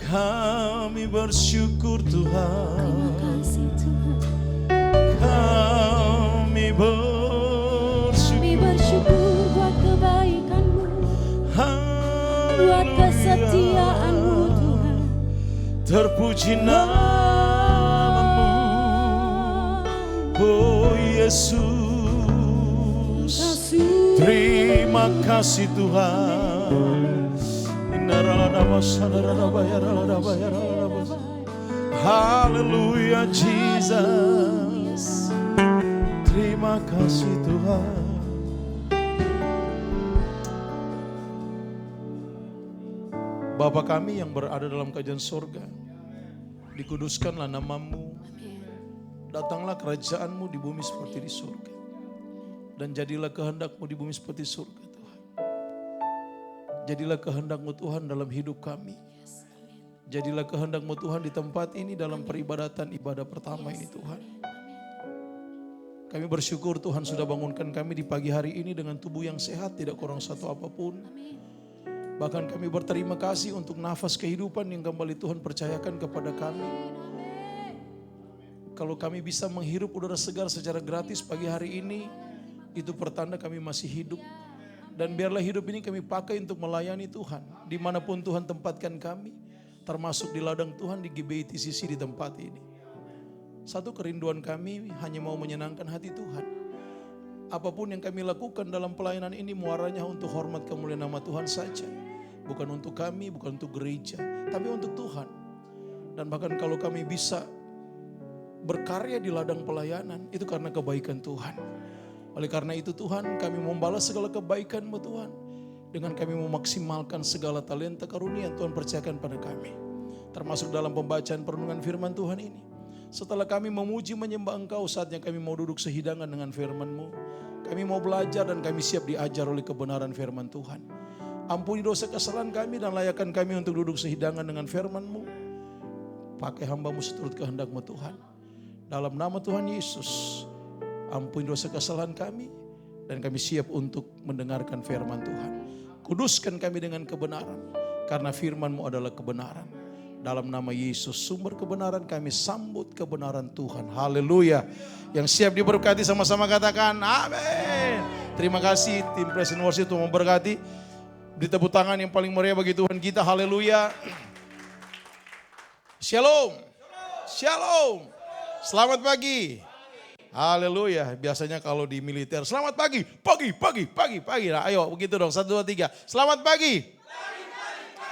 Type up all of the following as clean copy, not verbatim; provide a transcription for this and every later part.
Kami bersyukur Tuhan. Terima kasih Tuhan. Kami bersyukur buat kebaikan-Mu, buat kesetiaan-Mu Tuhan. Terpuji nama-Mu, oh Yesus. Terima kasih Tuhan. Haleluya Jesus. Terima kasih Tuhan. Bapa kami yang berada dalam kerajaan surga, dikuduskanlah nama-Mu. Datanglah kerajaan-Mu di bumi seperti di surga. Dan jadilah kehendak-Mu di bumi seperti surga Tuhan. Jadilah kehendak-Mu Tuhan dalam hidup kami. Jadilah kehendak-Mu Tuhan di tempat ini dalam peribadatan ibadah pertama ini Tuhan. Kami bersyukur Tuhan sudah bangunkan kami di pagi hari ini dengan tubuh yang sehat, tidak kurang satu apapun. Bahkan kami berterima kasih untuk nafas kehidupan yang kembali Tuhan percayakan kepada kami. Kalau kami bisa menghirup udara segar secara gratis pagi hari ini, itu pertanda kami masih hidup. Dan biarlah hidup ini kami pakai untuk melayani Tuhan. Dimanapun Tuhan tempatkan kami, termasuk di ladang Tuhan di GBI TCC di tempat ini. Satu kerinduan kami hanya mau menyenangkan hati Tuhan. Apapun yang kami lakukan dalam pelayanan ini muaranya untuk hormat kemuliaan nama Tuhan saja. Bukan untuk kami, bukan untuk gereja, tapi untuk Tuhan. Dan bahkan kalau kami bisa berkarya di ladang pelayanan, itu karena kebaikan Tuhan. Oleh karena itu Tuhan, kami membalas segala kebaikan-Mu Tuhan. Dengan kami memaksimalkan segala talenta karunia yang Tuhan percayakan pada kami. Termasuk dalam pembacaan perenungan firman Tuhan ini. Setelah kami memuji menyembah Engkau, saatnya kami mau duduk sehidangan dengan firman-Mu. Kami mau belajar dan kami siap diajar oleh kebenaran firman Tuhan. Ampuni dosa kesalahan kami dan layakkan kami untuk duduk sehidangan dengan firman-Mu. Pakai hamba-Mu seturut kehendak-Mu Tuhan. Dalam nama Tuhan Yesus, ampuni dosa kesalahan kami dan kami siap untuk mendengarkan firman Tuhan. Kuduskan kami dengan kebenaran, karena firman-Mu adalah kebenaran. Dalam nama Yesus, sumber kebenaran, kami sambut kebenaran Tuhan. Haleluya. Yang siap diberkati sama-sama katakan amin. Terima kasih tim Praise and Worship untuk memberkati. Beri tepuk tangan yang paling meriah bagi Tuhan kita. Haleluya. Shalom. Shalom. Selamat pagi. Haleluya. Biasanya kalau di militer, selamat pagi, pagi. Nah, ayo begitu dong, 1, 2, 3. Selamat pagi.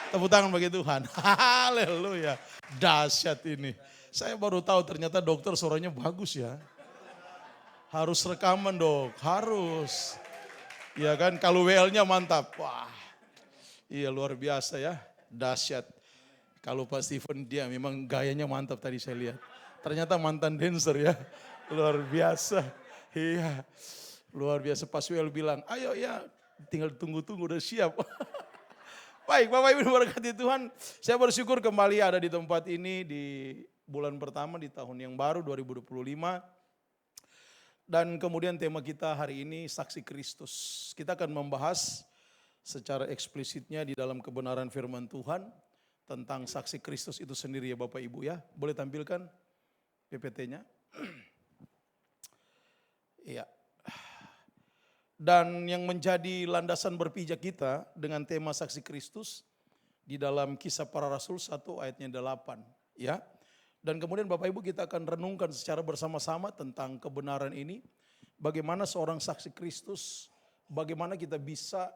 Tepuk tangan bagi Tuhan. Haleluya. Dahsyat ini. Saya baru tahu ternyata dokter suaranya bagus ya. Harus rekaman dok, harus. Iya kan, kalau WL-nya mantap. Wah, iya luar biasa ya, dahsyat. Kalau Pak Steven dia memang gayanya mantap tadi saya lihat. Ternyata mantan dancer ya. Luar biasa. Iya. Luar biasa. Pas WL bilang, ayo ya tinggal tunggu-tunggu udah siap. Baik Bapak Ibu berkati Tuhan. Saya bersyukur kembali ada di tempat ini di bulan pertama di tahun yang baru 2025. Dan kemudian tema kita hari ini saksi Kristus. Kita akan membahas secara eksplisitnya di dalam kebenaran firman Tuhan. Tentang saksi Kristus itu sendiri ya Bapak Ibu ya. Boleh tampilkan PPT-nya. Iya. Dan yang menjadi landasan berpijak kita dengan tema saksi Kristus di dalam Kisah Para Rasul 1 ayatnya 8 ya. Dan kemudian Bapak Ibu kita akan renungkan secara bersama-sama tentang kebenaran ini. Bagaimana seorang saksi Kristus, bagaimana kita bisa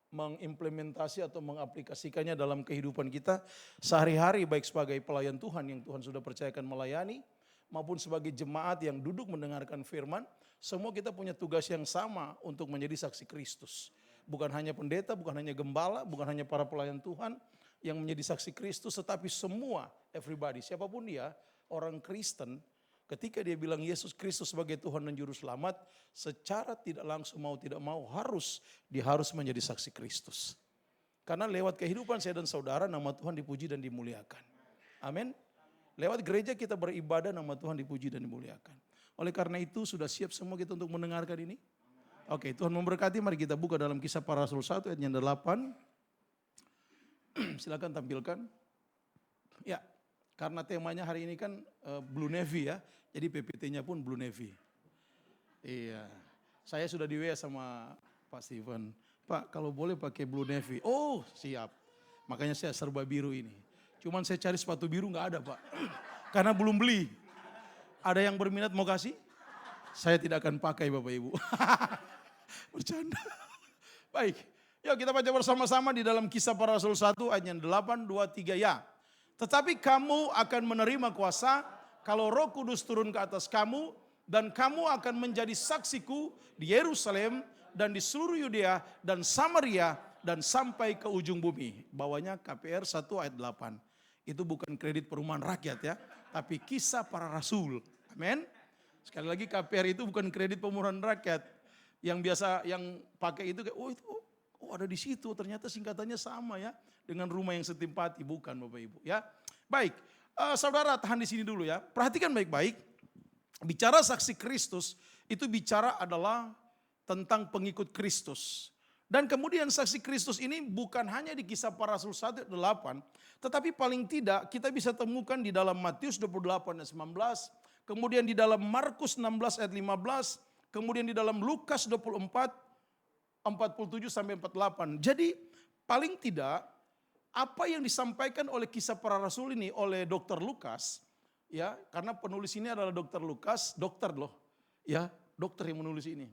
mengimplementasi atau mengaplikasikannya dalam kehidupan kita sehari-hari, baik sebagai pelayan Tuhan yang Tuhan sudah percayakan melayani, maupun sebagai jemaat yang duduk mendengarkan firman. Semua kita punya tugas yang sama untuk menjadi saksi Kristus. Bukan hanya pendeta, bukan hanya gembala, bukan hanya para pelayan Tuhan yang menjadi saksi Kristus, tetapi semua, everybody, siapapun dia, orang Kristen, ketika dia bilang Yesus Kristus sebagai Tuhan dan Juru Selamat, secara tidak langsung mau tidak mau dia harus menjadi saksi Kristus. Karena lewat kehidupan saya dan saudara nama Tuhan dipuji dan dimuliakan. Amin. Lewat gereja kita beribadah nama Tuhan dipuji dan dimuliakan. Oleh karena itu sudah siap semua kita untuk mendengarkan ini? Oke, Tuhan memberkati. Mari kita buka dalam Kisah Para Rasul 1 ayatnya 8. Silakan tampilkan. Ya, karena temanya hari ini kan Blue Navy ya, jadi PPT-nya pun Blue Navy. Iya, saya sudah di WA sama Pak Steven. Pak, kalau boleh pakai Blue Navy. Oh, siap. Makanya saya serba biru ini. Cuman saya cari sepatu biru nggak ada, Pak. Karena belum beli. Ada yang berminat mau kasih? Saya tidak akan pakai Bapak Ibu. Bercanda. Baik, yuk kita baca bersama-sama di dalam Kisah Para Rasul 1 ayat 8, 2, 3 ya. Tetapi kamu akan menerima kuasa kalau Roh Kudus turun ke atas kamu, dan kamu akan menjadi saksiku di Yerusalem dan di seluruh Yudea dan Samaria dan sampai ke ujung bumi. Bawahnya KPR 1 ayat 8. Itu bukan kredit perumahan rakyat ya, tapi Kisah Para Rasul. Amin. Sekali lagi KPR itu bukan kredit perumahan rakyat. Yang biasa yang pakai itu kayak ada di situ, ternyata singkatannya sama ya dengan rumah yang setimpati, bukan Bapak Ibu ya. Baik, saudara tahan di sini dulu ya. Perhatikan baik-baik. Bicara saksi Kristus itu bicara adalah tentang pengikut Kristus. Dan kemudian saksi Kristus ini bukan hanya di Kisah Para Rasul 1 ayat 8, tetapi paling tidak kita bisa temukan di dalam Matius 28 ayat 19, kemudian di dalam Markus 16 ayat 15, kemudian di dalam Lukas 24 47 sampai 48. Jadi paling tidak apa yang disampaikan oleh Kisah Para Rasul ini oleh Dr. Lukas, ya, karena penulis ini adalah Dr. Lukas, dokter loh, ya, dokter yang menulis ini.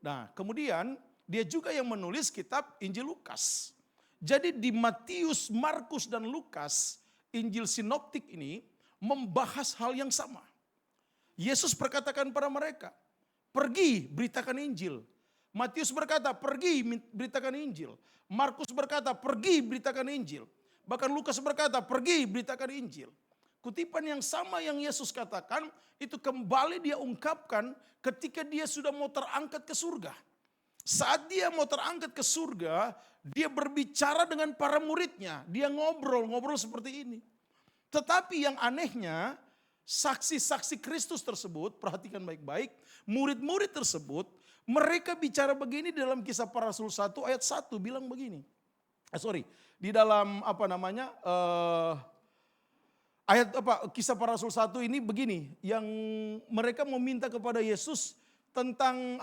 Nah, kemudian dia juga yang menulis kitab Injil Lukas. Jadi di Matius, Markus dan Lukas, Injil sinoptik ini membahas hal yang sama. Yesus berkatakan pada mereka, pergi beritakan Injil. Matius berkata, pergi beritakan Injil. Markus berkata, pergi beritakan Injil. Bahkan Lukas berkata, pergi beritakan Injil. Kutipan yang sama yang Yesus katakan itu kembali dia ungkapkan ketika dia sudah mau terangkat ke surga. Saat dia mau terangkat ke surga, dia berbicara dengan para muridnya. Dia ngobrol seperti ini. Tetapi yang anehnya, saksi-saksi Kristus tersebut, perhatikan baik-baik, murid-murid tersebut, mereka bicara begini dalam Kisah Para Rasul 1 ayat 1 bilang begini. Di dalam Kisah Para Rasul 1 ini begini, yang mereka meminta kepada Yesus tentang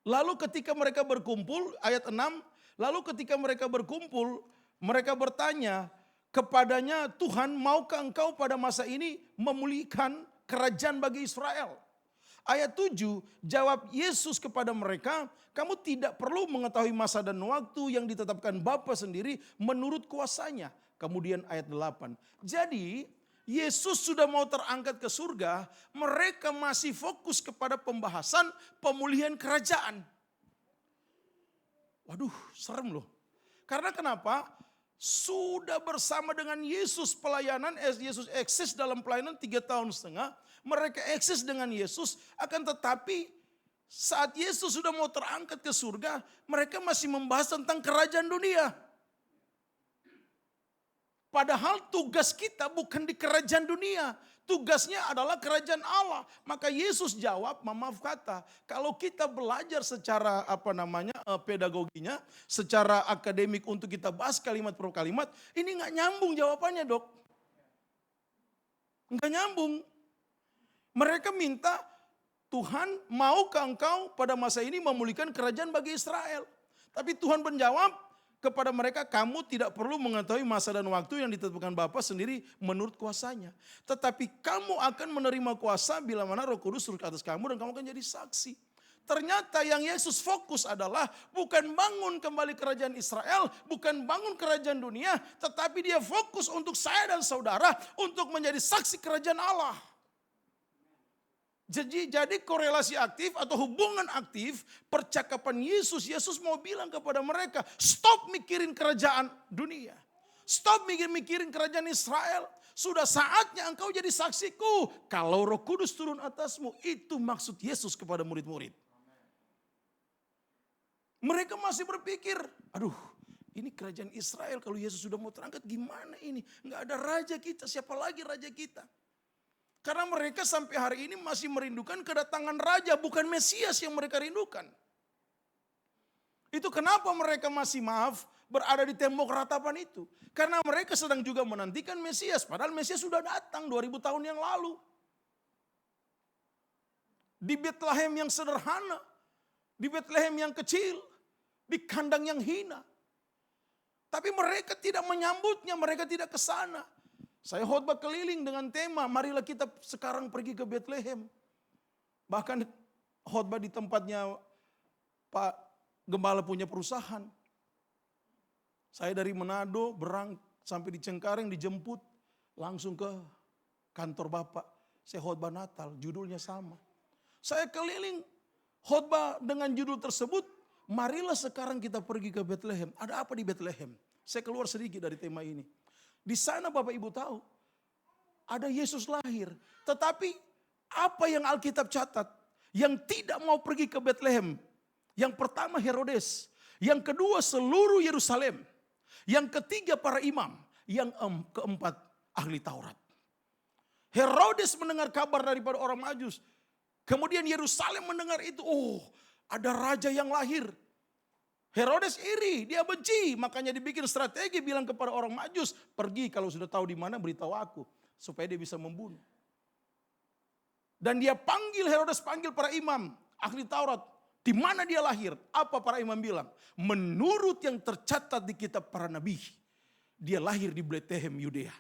lalu ketika mereka berkumpul, ayat 6, lalu ketika mereka berkumpul, mereka bertanya kepadanya, Tuhan, maukah engkau pada masa ini memulihkan kerajaan bagi Israel? Ayat 7, jawab Yesus kepada mereka, kamu tidak perlu mengetahui masa dan waktu yang ditetapkan Bapa sendiri menurut kuasanya. Kemudian ayat 8, jadi Yesus sudah mau terangkat ke surga, mereka masih fokus kepada pembahasan pemulihan kerajaan. Waduh, serem loh. Karena kenapa? Sudah bersama dengan Yesus pelayanan, Yesus eksis dalam pelayanan 3,5 tahun. Mereka eksis dengan Yesus, akan tetapi saat Yesus sudah mau terangkat ke surga, mereka masih membahas tentang kerajaan dunia. Padahal tugas kita bukan di kerajaan dunia. Tugasnya adalah kerajaan Allah. Maka Yesus jawab, maaf kata, kalau kita belajar secara pedagoginya, secara akademik untuk kita bahas kalimat per kalimat, ini nggak nyambung jawabannya, Dok. Nggak nyambung. Mereka minta, Tuhan, maukah engkau pada masa ini memulihkan kerajaan bagi Israel? Tapi Tuhan menjawab kepada mereka, kamu tidak perlu mengetahui masa dan waktu yang ditetapkan Bapa sendiri menurut kuasanya. Tetapi kamu akan menerima kuasa bila mana Roh Kudus turun ke atas kamu dan kamu akan jadi saksi. Ternyata yang Yesus fokus adalah bukan bangun kembali kerajaan Israel, bukan bangun kerajaan dunia, tetapi dia fokus untuk saya dan saudara untuk menjadi saksi kerajaan Allah. Jadi korelasi aktif atau hubungan aktif percakapan Yesus mau bilang kepada mereka, stop mikirin kerajaan dunia. Stop mikirin kerajaan Israel. Sudah saatnya engkau jadi saksiku. Kalau Roh Kudus turun atasmu, itu maksud Yesus kepada murid-murid. Mereka masih berpikir, aduh ini kerajaan Israel kalau Yesus sudah mau terangkat gimana ini? Enggak ada raja kita, siapa lagi raja kita? Karena mereka sampai hari ini masih merindukan kedatangan raja, bukan Mesias yang mereka rindukan. Itu kenapa mereka masih berada di tembok ratapan itu. Karena mereka sedang juga menantikan Mesias. Padahal Mesias sudah datang 2000 tahun yang lalu. Di Betlehem yang sederhana. Di Betlehem yang kecil. Di kandang yang hina. Tapi mereka tidak menyambutnya, mereka tidak ke sana. Saya khotbah keliling dengan tema, marilah kita sekarang pergi ke Betlehem. Bahkan khotbah di tempatnya Pak Gembala punya perusahaan. Saya dari Manado sampai di Cengkareng dijemput langsung ke kantor Bapak. Saya khotbah Natal, judulnya sama. Saya keliling khotbah dengan judul tersebut, marilah sekarang kita pergi ke Betlehem. Ada apa di Betlehem? Saya keluar sedikit dari tema ini. Di sana Bapak Ibu tahu, ada Yesus lahir. Tetapi apa yang Alkitab catat? Yang tidak mau pergi ke Betlehem. Yang pertama Herodes. Yang kedua seluruh Yerusalem. Yang ketiga para imam. Yang keempat ahli Taurat. Herodes mendengar kabar daripada orang Majus. Kemudian Yerusalem mendengar itu. Oh, ada raja yang lahir. Herodes iri, dia benci. Makanya dibikin strategi bilang kepada orang Majus. Pergi kalau sudah tahu di mana beritahu aku. Supaya dia bisa membunuh. Dan dia Herodes panggil para imam, ahli Taurat. Di mana dia lahir? Apa para imam bilang? Menurut yang tercatat di kitab para nabi, dia lahir di Betlehem, Yudea.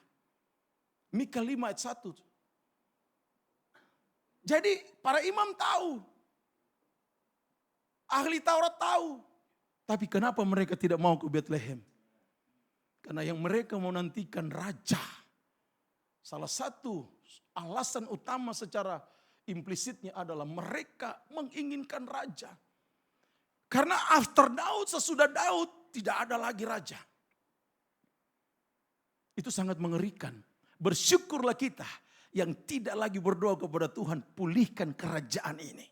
Mika 5 ayat 1. Jadi para imam tahu. Ahli Taurat tahu. Tapi kenapa mereka tidak mau ke Betlehem? Karena yang mereka mau nantikan raja. Salah satu alasan utama secara implisitnya adalah mereka menginginkan raja. Karena after Daud, sesudah Daud tidak ada lagi raja. Itu sangat mengerikan. Bersyukurlah kita yang tidak lagi berdoa kepada Tuhan, pulihkan kerajaan ini.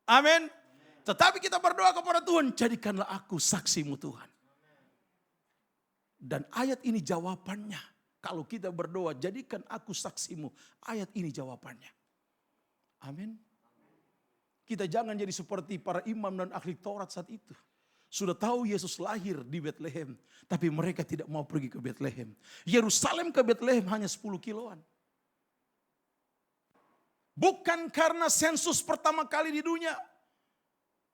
Amin. Tetapi kita berdoa kepada Tuhan, jadikanlah aku saksimu Tuhan. Dan ayat ini jawabannya. Kalau kita berdoa, jadikan aku saksimu. Ayat ini jawabannya. Amin. Kita jangan jadi seperti para imam dan ahli Taurat saat itu. Sudah tahu Yesus lahir di Betlehem. Tapi mereka tidak mau pergi ke Betlehem. Yerusalem ke Betlehem hanya 10 kiloan. Bukan karena sensus pertama kali di dunia.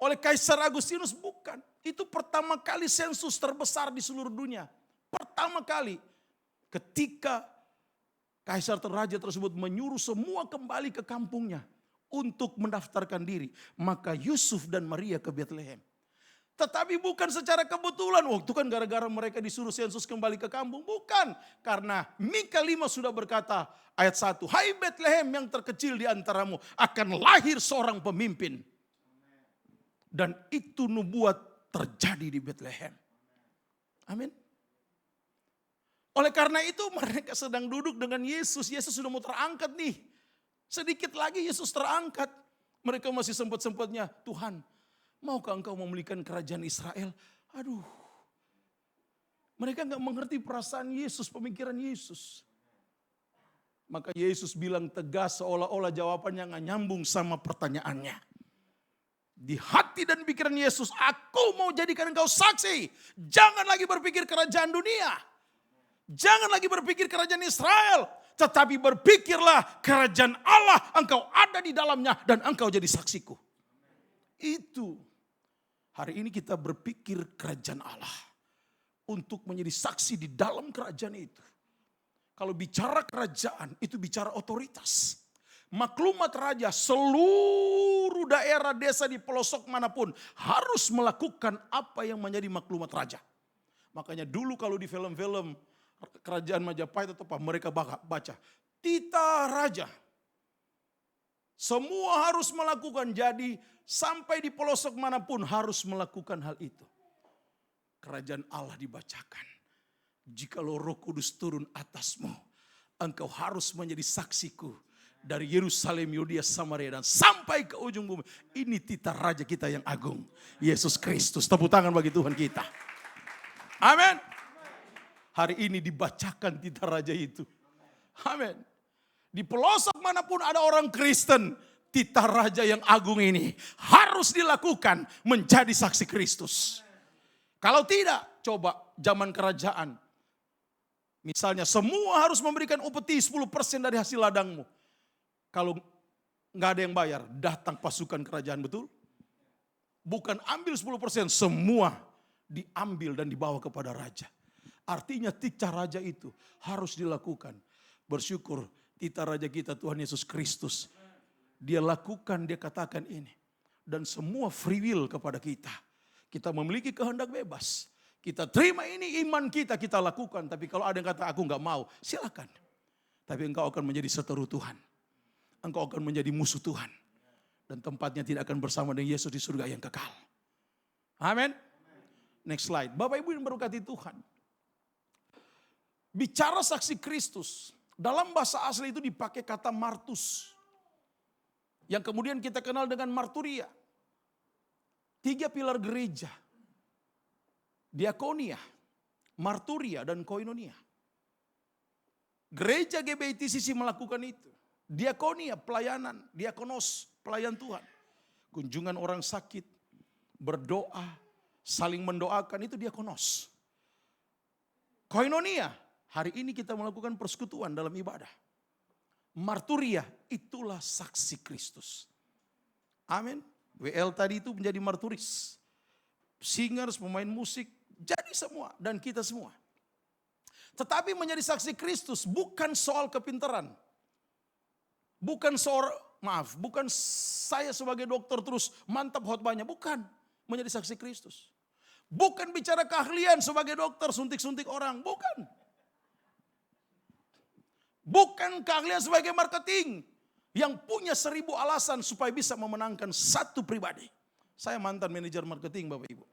Oleh Kaisar Agustinus, bukan. Itu pertama kali sensus terbesar di seluruh dunia. Pertama kali. Ketika Kaisar Raja tersebut menyuruh semua kembali ke kampungnya untuk mendaftarkan diri. Maka Yusuf dan Maria ke Betlehem. Tetapi bukan secara kebetulan. Waktu kan gara-gara mereka disuruh sensus kembali ke kampung. Bukan. Karena Mika 5 sudah berkata ayat 1. Hai Betlehem yang terkecil di antaramu. Akan lahir seorang pemimpin. Dan itu nubuat terjadi di Betlehem. Amin. Oleh karena itu mereka sedang duduk dengan Yesus. Yesus sudah mau terangkat nih. Sedikit lagi Yesus terangkat. Mereka masih sempat-sempatnya, Tuhan, maukah engkau memulihkan kerajaan Israel? Aduh. Mereka gak mengerti perasaan Yesus, pemikiran Yesus. Maka Yesus bilang tegas seolah-olah jawabannya gak nyambung sama pertanyaannya. Di hati dan pikiran Yesus, aku mau jadikan engkau saksi. Jangan lagi berpikir kerajaan dunia. Jangan lagi berpikir kerajaan Israel. Tetapi berpikirlah kerajaan Allah. Engkau ada di dalamnya dan engkau jadi saksiku. Itu. Hari ini kita berpikir kerajaan Allah. Untuk menjadi saksi di dalam kerajaan itu. Kalau bicara kerajaan itu bicara otoritas. Maklumat raja seluruh daerah desa di pelosok manapun harus melakukan apa yang menjadi maklumat raja. Makanya dulu kalau di film-film kerajaan Majapahit atau apa mereka baca titah raja. Semua harus melakukan, jadi sampai di pelosok manapun harus melakukan hal itu. Kerajaan Allah dibacakan. Jikalau Roh Kudus turun atasmu, engkau harus menjadi saksiku. Dari Yerusalem, Yudea, Samaria dan sampai ke ujung bumi. Ini titah raja kita yang agung. Yesus Kristus. Tepuk tangan bagi Tuhan kita. Amin. Hari ini dibacakan titah raja itu. Amin. Di pelosok manapun ada orang Kristen. Titah raja yang agung ini harus dilakukan menjadi saksi Kristus. Kalau tidak, coba zaman kerajaan. Misalnya semua harus memberikan upeti 10% dari hasil ladangmu. Kalau nggak ada yang bayar, datang pasukan kerajaan, betul? Bukan ambil 10%, semua diambil dan dibawa kepada raja. Artinya titah raja itu harus dilakukan. Bersyukur titah raja kita Tuhan Yesus Kristus. Dia lakukan, dia katakan ini. Dan semua free will kepada kita. Kita memiliki kehendak bebas. Kita terima ini, iman kita lakukan. Tapi kalau ada yang kata aku nggak mau, silakan. Tapi engkau akan menjadi seteru Tuhan. Engkau akan menjadi musuh Tuhan. Dan tempatnya tidak akan bersama dengan Yesus di surga yang kekal. Amin. Next slide. Bapak Ibu yang berkati Tuhan. Bicara saksi Kristus. Dalam bahasa asli itu dipakai kata martus. Yang kemudian kita kenal dengan marturia. 3 pilar gereja. Diakonia, marturia, dan koinonia. Gereja GBI TCC melakukan itu. Diakonia, pelayanan, diakonos, pelayan Tuhan. Kunjungan orang sakit, berdoa, saling mendoakan, itu diakonos. Koinonia, hari ini kita melakukan persekutuan dalam ibadah. Marturia, itulah saksi Kristus. Amin. WL tadi itu menjadi marturis. Singers, pemain musik, jadi semua. Dan kita semua. Tetapi menjadi saksi Kristus bukan soal kepintaran. Bukan bukan saya sebagai dokter terus mantap khotbahnya. Bukan menjadi saksi Kristus. Bukan bicara keahlian sebagai dokter suntik-suntik orang. Bukan. Bukan keahlian sebagai marketing. Yang punya 1000 alasan supaya bisa memenangkan satu pribadi. Saya mantan manajer marketing Bapak Ibu.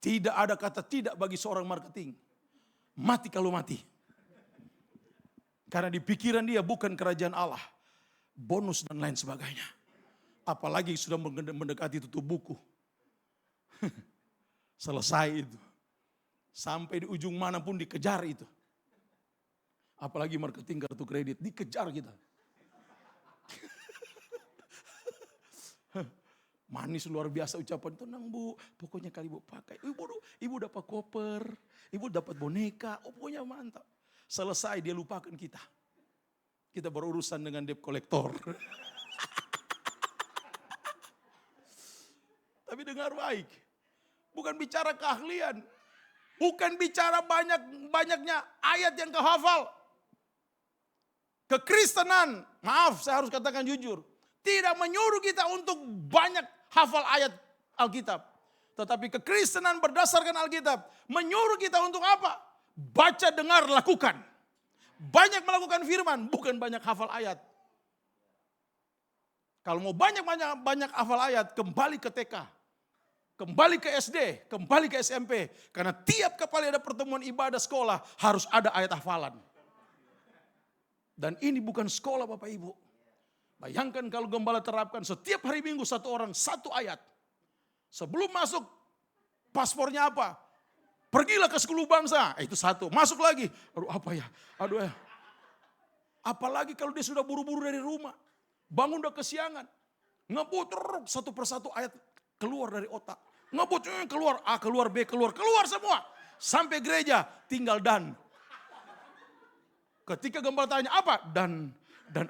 Tidak ada kata tidak bagi seorang marketing. Mati kalau mati. Karena di pikiran dia bukan kerajaan Allah. Bonus dan lain sebagainya. Apalagi sudah mendekati tutup buku. Selesai itu. Sampai di ujung manapun dikejar itu. Apalagi marketing kartu kredit. Dikejar kita. Manis luar biasa ucapan, tenang Bu, pokoknya kali Bu pakai. Ibu dapat koper, ibu dapat boneka, pokoknya mantap. Selesai dia lupakan kita. Kita berurusan dengan debt collector. Tapi dengar baik, bukan bicara keahlian, bukan bicara banyaknya ayat yang kau hafal. Kekristenan, maaf saya harus katakan jujur, tidak menyuruh kita untuk banyak hafal ayat Alkitab. Tetapi kekristenan berdasarkan Alkitab menyuruh kita untuk apa? Baca, dengar, lakukan. Banyak melakukan firman, bukan banyak hafal ayat. Kalau mau banyak hafal ayat, kembali ke TK. Kembali ke SD, kembali ke SMP. Karena tiap kali ada pertemuan ibadah sekolah harus ada ayat hafalan. Dan ini bukan sekolah Bapak Ibu. Bayangkan kalau gembala terapkan setiap hari Minggu satu orang satu ayat. Sebelum masuk paspornya apa? Pergilah ke 10 bangsa. Itu satu. Masuk lagi. Aduh apa ya? Aduh ya. Apalagi kalau dia sudah buru-buru dari rumah. Bangun udah kesiangan. Ngebut satu persatu ayat keluar dari otak. Ngebut keluar A, keluar B, keluar semua. Sampai gereja tinggal dan. Ketika gembala tanya apa? Dan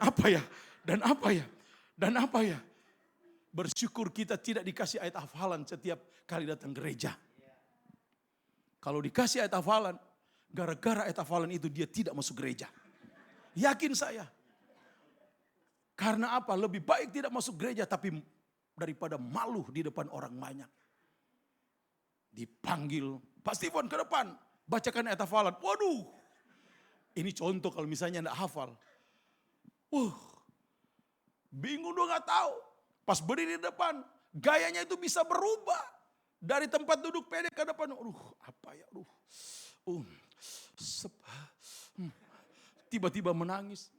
apa ya? Dan apa ya? Dan apa ya? Bersyukur kita tidak dikasih ayat hafalan setiap kali datang gereja. Kalau dikasih ayat hafalan, gara-gara ayat hafalan itu dia tidak masuk gereja. Yakin saya. Karena apa? Lebih baik tidak masuk gereja tapi daripada malu di depan orang banyak. Dipanggil, Pak Steven ke depan, bacakan ayat hafalan. Waduh, ini contoh kalau misalnya enggak hafal. Bingung dong gak tahu. Pas berdiri di depan, gayanya itu bisa berubah. Dari tempat duduk pede ke depan. Apa ya? Tiba-tiba menangis.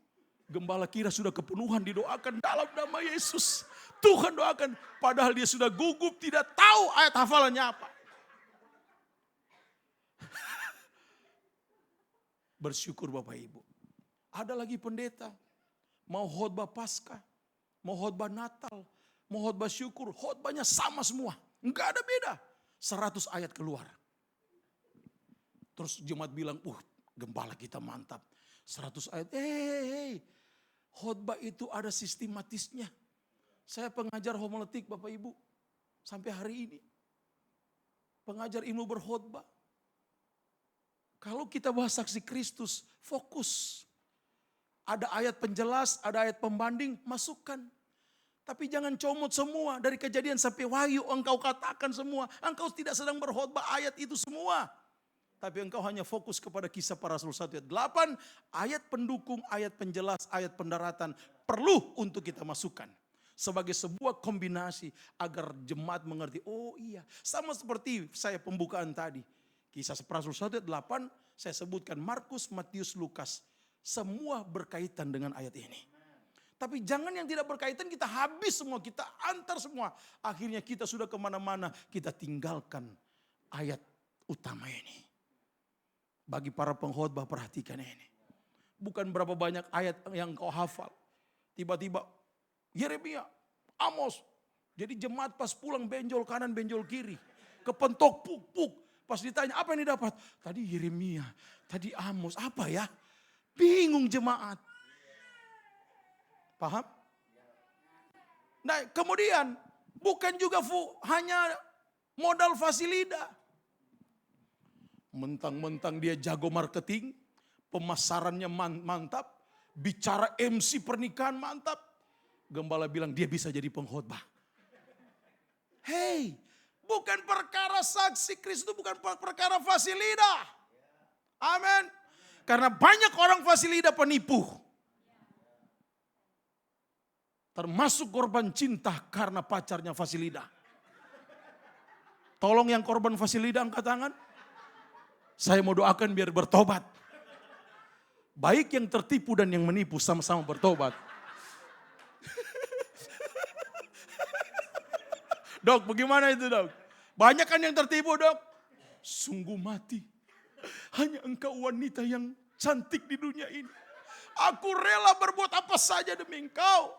Gembala kira sudah kepenuhan didoakan dalam nama Yesus. Tuhan doakan. Padahal dia sudah gugup tidak tahu ayat hafalannya apa. Bersyukur Bapak Ibu. Ada lagi pendeta. Mau khotbah Paskah. Mau khotbah Natal, mau khotbah syukur, khotbahnya sama semua. Enggak ada beda. 100 ayat keluar. Terus jemaat bilang, gembala kita mantap. 100 ayat, khotbah itu ada sistematisnya. Saya pengajar homiletik Bapak Ibu, sampai hari ini. Pengajar ilmu berkhotbah. Kalau kita bahas saksi Kristus, fokus. Ada ayat penjelas, ada ayat pembanding, masukkan. Tapi jangan comot semua, dari Kejadian sampai Wahyu engkau katakan semua. Engkau tidak sedang berkhotbah ayat itu semua. Tapi engkau hanya fokus kepada Kisah Para Rasul 1 ayat 8. Ayat pendukung, ayat penjelas, ayat pendaratan perlu untuk kita masukkan. Sebagai sebuah kombinasi agar jemaat mengerti. Oh iya, sama seperti saya pembukaan tadi. Kisah Para Rasul 1 ayat 8 saya sebutkan Markus, Matius, Lukas. Semua berkaitan dengan ayat ini. Tapi jangan yang tidak berkaitan kita habis semua, kita antar semua. Akhirnya kita sudah kemana-mana, kita tinggalkan ayat utama ini. Bagi para pengkhotbah perhatikan ini. Bukan berapa banyak ayat yang kau hafal. Tiba-tiba Yeremia, Amos. Jadi jemaat pas pulang benjol kanan, benjol kiri. Kepentok, puk-puk. Pas ditanya apa yang didapat? Tadi Yeremia, tadi Amos, apa ya? Bingung jemaat. Paham? Nah kemudian bukan juga hanya modal fasilida. Mentang-mentang dia jago marketing, pemasarannya mantap, bicara MC pernikahan mantap. Gembala bilang dia bisa jadi pengkhotbah. Hei, bukan perkara saksi Kristus, bukan perkara fasilida. Amin. Karena banyak orang fasilida penipu. Termasuk korban cinta karena pacarnya fasilida. Tolong yang korban fasilida angkat tangan. Saya mau doakan biar bertobat. Baik yang tertipu dan yang menipu sama-sama bertobat. Dok, bagaimana itu dok? Banyak kan yang tertipu dok? Sungguh mati. Hanya engkau wanita yang cantik di dunia ini. Aku rela berbuat apa saja demi engkau.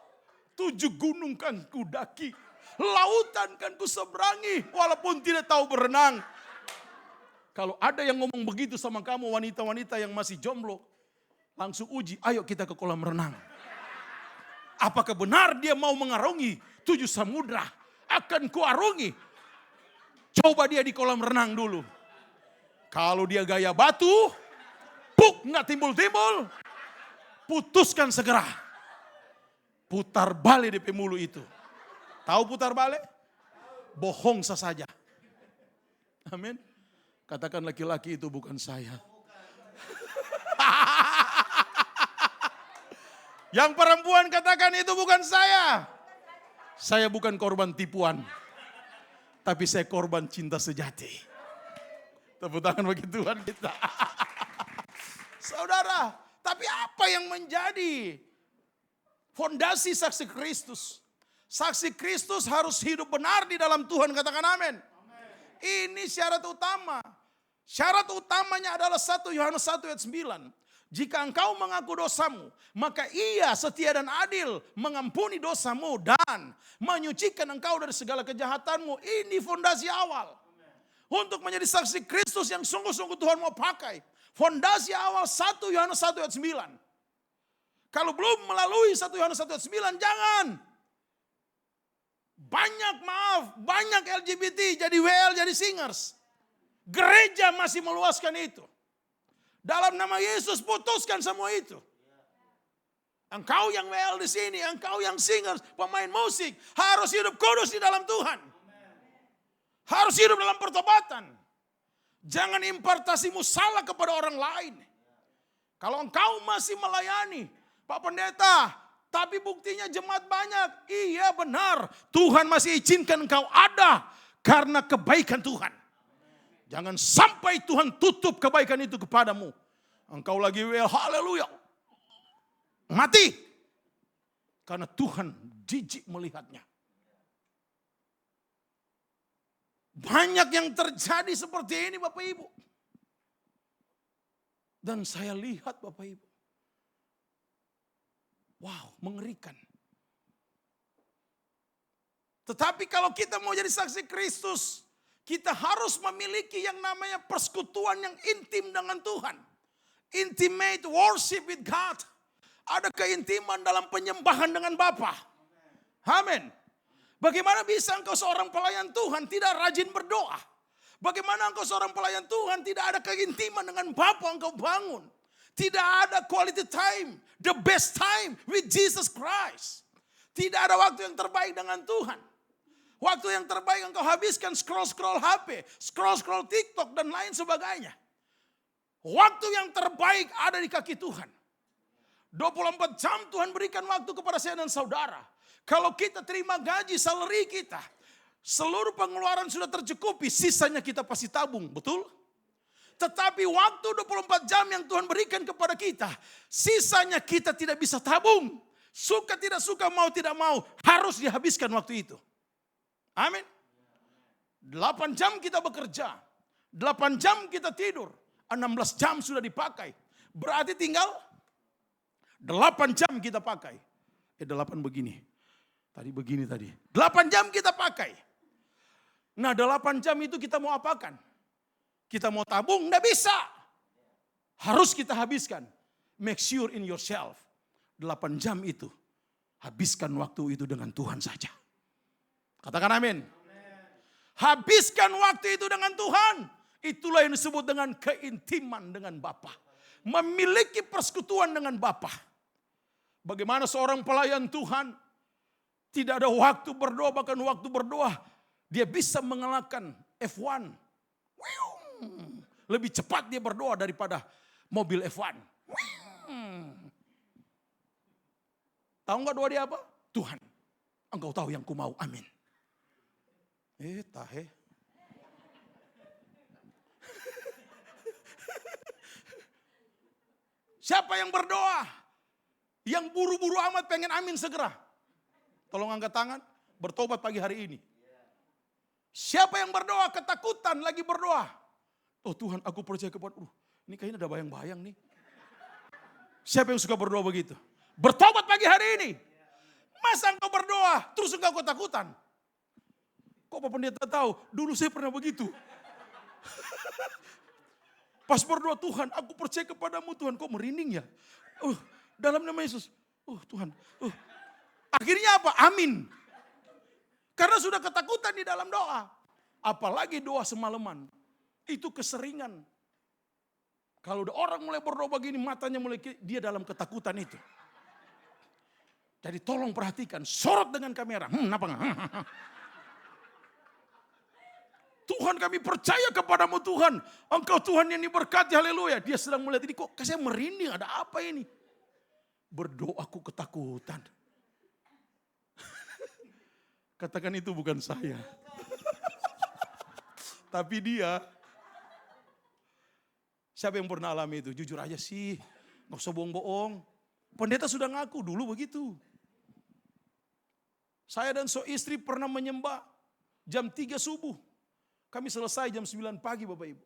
7 gunung kan ku daki. Lautan kan ku seberangi. Walaupun tidak tahu berenang. Kalau ada yang ngomong begitu sama kamu wanita-wanita yang masih jomblo. Langsung uji, ayo kita ke kolam renang. Apakah benar dia mau mengarungi 7 samudra? Akan kuarungi. Coba dia di kolam renang dulu. Kalau dia gaya batu, nggak timbul-timbul, putuskan segera. Putar balik DP mulu itu. Tahu putar balik? Bohong saja. Amin. Katakan laki-laki itu bukan saya. Yang perempuan katakan itu bukan saya. Saya bukan korban tipuan. Tapi saya korban cinta sejati. Tepuk tangan bagi Tuhan kita. Saudara, tapi apa yang menjadi fondasi saksi Kristus? Saksi Kristus harus hidup benar di dalam Tuhan, katakan amin. Ini syarat utama. Syarat utamanya adalah 1 Yohanes 1 ayat 9. Jika engkau mengaku dosamu, maka ia setia dan adil mengampuni dosamu dan menyucikan engkau dari segala kejahatanmu. Ini fondasi awal. Untuk menjadi saksi Kristus yang sungguh-sungguh Tuhan mau pakai. Fondasi awal 1 Yohanes 1 ayat 9. Kalau belum melalui 1 Yohanes 1 ayat 9, jangan. Banyak LGBT jadi WL, jadi singers. Gereja masih meluaskan itu. Dalam nama Yesus putuskan semua itu. Engkau yang WL di sini, engkau yang singers, pemain musik, harus hidup kudus di dalam Tuhan. Harus hidup dalam pertobatan. Jangan impartasimu salah kepada orang lain. Kalau engkau masih melayani, Pak Pendeta, tapi buktinya jemaat banyak. Iya benar, Tuhan masih izinkan engkau ada karena kebaikan Tuhan. Jangan sampai Tuhan tutup kebaikan itu kepadamu. Engkau lagi haleluya. Mati. Karena Tuhan jijik melihatnya. Banyak yang terjadi seperti ini Bapak Ibu. Dan saya lihat Bapak Ibu. Wow, mengerikan. Tetapi kalau kita mau jadi saksi Kristus, kita harus memiliki yang namanya persekutuan yang intim dengan Tuhan. Intimate worship with God. Ada keintiman dalam penyembahan dengan Bapa. Amin. Bagaimana bisa engkau seorang pelayan Tuhan tidak rajin berdoa? Bagaimana engkau seorang pelayan Tuhan tidak ada keintiman dengan Bapa engkau bangun? Tidak ada quality time, the best time with Jesus Christ. Tidak ada waktu yang terbaik dengan Tuhan. Waktu yang terbaik engkau habiskan scroll-scroll HP, scroll-scroll TikTok dan lain sebagainya. Waktu yang terbaik ada di kaki Tuhan. 24 jam Tuhan berikan waktu kepada saya dan saudara. Kalau kita terima gaji, salary kita, seluruh pengeluaran sudah tercukupi, sisanya kita pasti tabung, betul? Tetapi waktu 24 jam yang Tuhan berikan kepada kita, sisanya kita tidak bisa tabung. Suka tidak suka, mau tidak mau, harus dihabiskan waktu itu. Amin. 8 jam kita bekerja, 8 jam kita tidur, 16 jam sudah dipakai. Berarti tinggal 8 jam kita pakai. 8 begini. Tadi begini tadi. 8 jam kita pakai. Nah 8 jam itu kita mau apakan? Kita mau tabung? Nggak bisa. Harus kita habiskan. Make sure in yourself. 8 jam itu. Habiskan waktu itu dengan Tuhan saja. Katakan amin. Habiskan waktu itu dengan Tuhan. Itulah yang disebut dengan keintiman dengan Bapa. Memiliki persekutuan dengan Bapa. Bagaimana seorang pelayan Tuhan tidak ada waktu berdoa, bahkan waktu berdoa dia bisa mengalahkan F1. Lebih cepat dia berdoa daripada mobil F1. Tahu nggak doa dia apa? Tuhan, Engkau tahu yang ku mau. Amin. Tahe. Siapa yang berdoa? Yang buru-buru amat pengen amin segera. Tolong angkat tangan, bertobat pagi hari ini. Siapa yang berdoa ketakutan lagi berdoa? Oh Tuhan, aku percaya kepada ini kayaknya ada bayang-bayang nih. Siapa yang suka berdoa begitu? Bertobat pagi hari ini. Masa engkau berdoa terus engkau ketakutan? Kok Pak Pendeta tahu? Dulu saya pernah begitu. Pas berdoa, Tuhan aku percaya kepadamu Tuhan. Kok merinding ya? Dalam nama Yesus. Tuhan. Akhirnya apa? Amin. Karena sudah ketakutan di dalam doa. Apalagi doa semalaman. Itu keseringan. Kalau udah orang mulai berdoa begini, matanya mulai dia dalam ketakutan itu. Jadi tolong perhatikan, sorot dengan kamera. Apa enggak? Tuhan kami percaya kepadamu Tuhan. Engkau Tuhan yang diberkati, haleluya. Dia sedang melihat ini, kok saya merinding, ada apa ini? Berdoaku ketakutan. Katakan itu bukan saya. Tapi dia. Siapa yang pernah alami itu? Jujur aja sih. Gak usah bohong-bohong. Pendeta sudah ngaku dulu begitu. Saya dan istri pernah menyembah jam 3 subuh. Kami selesai jam 9 pagi Bapak Ibu.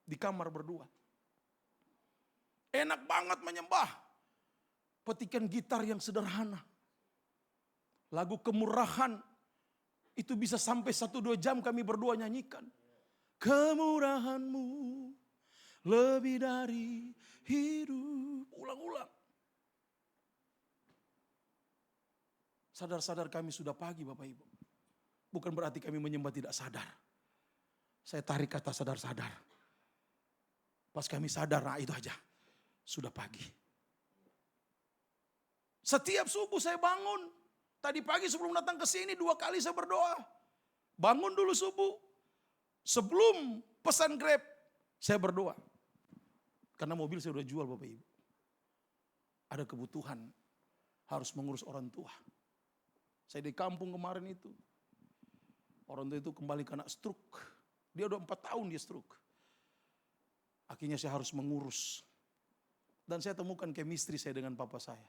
Di kamar berdua. Enak banget menyembah. Petikan gitar yang sederhana. Lagu kemurahan. Itu bisa sampai 1-2 jam kami berdua nyanyikan. Kemurahanmu lebih dari hidup. Ulang-ulang. Sadar-sadar kami sudah pagi Bapak Ibu. Bukan berarti kami menyembah tidak sadar. Saya tarik kata sadar-sadar. Pas kami sadar, nah itu aja. Sudah pagi. Setiap subuh saya bangun. Tadi pagi sebelum datang ke sini 2 kali saya berdoa. Bangun dulu subuh. Sebelum pesan Grab, saya berdoa. Karena mobil saya udah jual Bapak Ibu. Ada kebutuhan. Harus mengurus orang tua. Saya di kampung kemarin itu. Orang tua itu kembali kena stroke. Dia udah 4 tahun dia stroke. Akhirnya saya harus mengurus. Dan saya temukan chemistry saya dengan papa saya.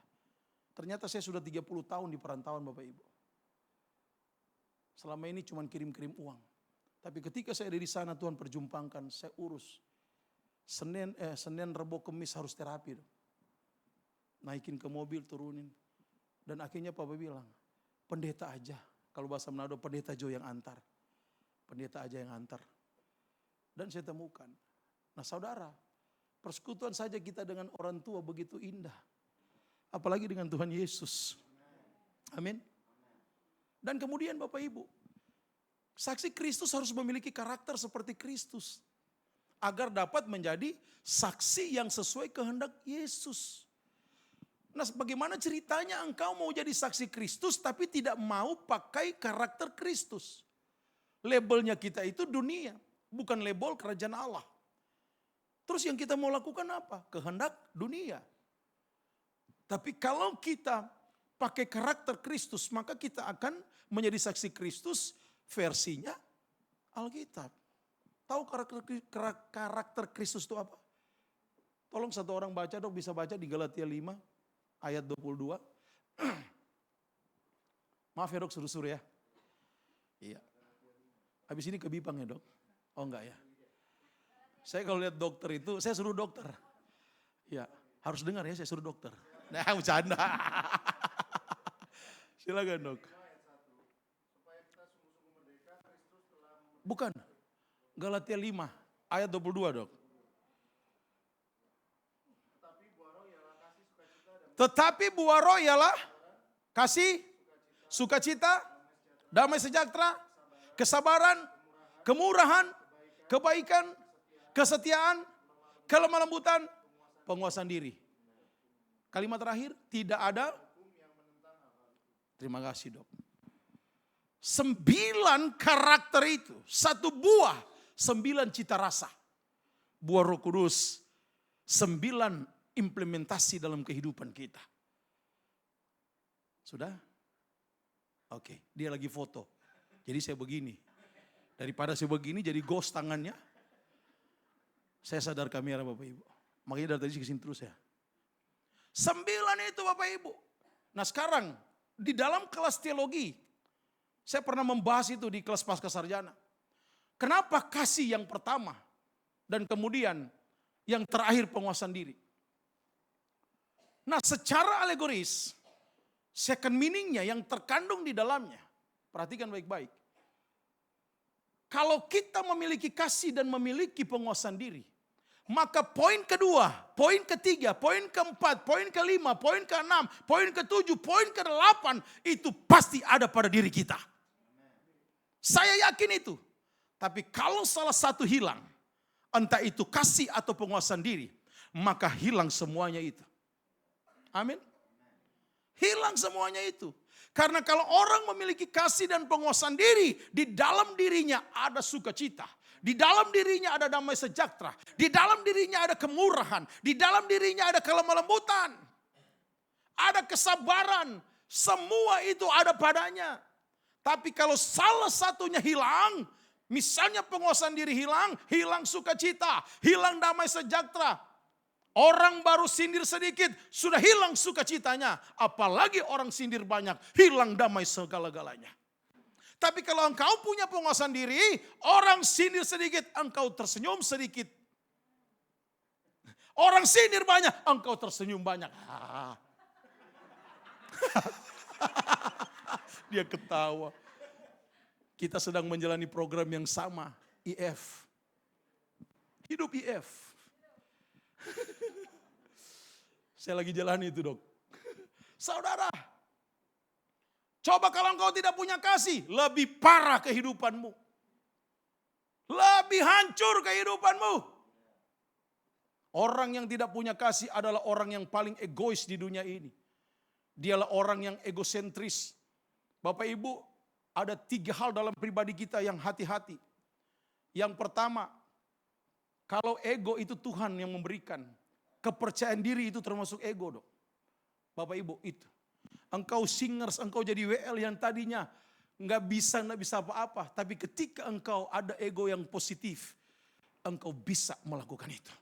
Ternyata saya sudah 30 tahun di perantauan Bapak Ibu. Selama ini cuma kirim-kirim uang. Tapi ketika saya ada di sana Tuhan perjumpakan, saya urus. Senin, Rebo, Kemis harus terapi. Naikin ke mobil, turunin. Dan akhirnya papa bilang, pendeta aja Kalau bahasa Manado, pendeta Jo yang antar. Pendeta aja yang antar. Dan saya temukan. Nah saudara, persekutuan saja kita dengan orang tua begitu indah. Apalagi dengan Tuhan Yesus. Amin. Dan kemudian Bapak Ibu, saksi Kristus harus memiliki karakter seperti Kristus. Agar dapat menjadi saksi yang sesuai kehendak Yesus. Nah bagaimana ceritanya engkau mau jadi saksi Kristus tapi tidak mau pakai karakter Kristus. Labelnya kita itu dunia, bukan label kerajaan Allah. Terus yang kita mau lakukan apa? Kehendak dunia. Tapi kalau kita pakai karakter Kristus, maka kita akan menjadi saksi Kristus versinya Alkitab. Tahu karakter Kristus itu apa? Tolong satu orang baca dong, bisa baca di Galatia 5 ayat 22. Maaf ya dok, suruh-suruh ya. Iya. Habis ini ke Bipang ya dok? Oh enggak ya. Saya kalau lihat dokter itu, saya suruh dokter. Ya, harus dengar ya, saya suruh dokter. Nah, bercanda. Silakan dok. Bukan. Galatia 5 ayat 22 dok. Tetapi buah roh ialah kasih, sukacita, damai sejahtera, kesabaran, kemurahan, kebaikan, kesetiaan, kelemah lembutan, penguasaan diri. Kalimat terakhir, tidak ada. Terima kasih dok. 9 karakter itu, 1 buah, 9 cita rasa. Buah Roh Kudus, 9 implementasi dalam kehidupan kita. Sudah? Oke, dia lagi foto. Jadi saya begini. Daripada saya begini jadi ghost tangannya. Saya sadar kamera Bapak Ibu. Makanya dari tadi kesini terus ya. 9 itu Bapak Ibu. Nah sekarang di dalam kelas teologi. Saya pernah membahas itu di kelas pasca sarjana. Kenapa kasih yang pertama. Dan kemudian yang terakhir penguasaan diri. Nah secara alegoris, second meaningnya yang terkandung di dalamnya. Perhatikan baik-baik. Kalau kita memiliki kasih dan memiliki penguasaan diri. Maka poin kedua, poin ketiga, poin keempat, poin kelima, poin keenam, poin ketujuh, poin kedelapan. Itu pasti ada pada diri kita. Saya yakin itu. Tapi kalau salah satu hilang, entah itu kasih atau penguasaan diri. Maka hilang semuanya itu. Amin. Hilang semuanya itu. Karena kalau orang memiliki kasih dan penguasaan diri, di dalam dirinya ada sukacita. Di dalam dirinya ada damai sejahtera. Di dalam dirinya ada kemurahan. Di dalam dirinya ada kelemah lembutan. Ada kesabaran. Semua itu ada padanya. Tapi kalau salah satunya hilang, misalnya penguasaan diri hilang, hilang sukacita, hilang damai sejahtera. Orang baru sindir sedikit, sudah hilang sukacitanya. Apalagi orang sindir banyak, hilang damai segala-galanya. Tapi kalau engkau punya penguasaan diri, orang sindir sedikit, engkau tersenyum sedikit. Orang sindir banyak, engkau tersenyum banyak. Dia ketawa. Kita sedang menjalani program yang sama, IF. Hidup IF. Saya lagi jalani itu dok. Saudara, coba kalau engkau tidak punya kasih, lebih parah kehidupanmu. Lebih hancur kehidupanmu. Orang yang tidak punya kasih adalah orang yang paling egois di dunia ini. Dialah orang yang egosentris. Bapak Ibu, ada 3 hal dalam pribadi kita yang hati-hati. Yang pertama, kalau ego itu Tuhan yang memberikan. Kepercayaan diri itu termasuk ego dok. Bapak Ibu itu. Engkau singers, engkau jadi WL yang tadinya nggak bisa apa-apa. Tapi ketika engkau ada ego yang positif, engkau bisa melakukan itu.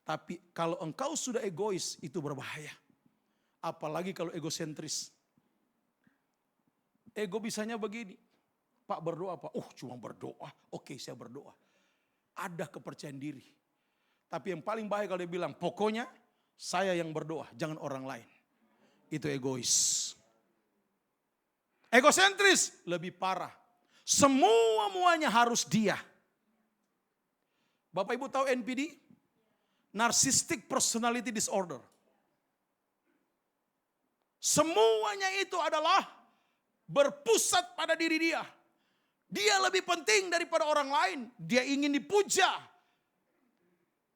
Tapi kalau engkau sudah egois, itu berbahaya. Apalagi kalau egosentris. Ego bisanya begini. Pak berdoa, Pak. Cuma berdoa. Oke, saya berdoa. Ada kepercayaan diri. Tapi yang paling baik kalau dia bilang, pokoknya saya yang berdoa, jangan orang lain. Itu egois. Egosentris lebih parah. Semua-muanya harus dia. Bapak Ibu tahu NPD? Narcissistic Personality Disorder. Semuanya itu adalah berpusat pada diri dia. Dia lebih penting daripada orang lain. Dia ingin dipuja.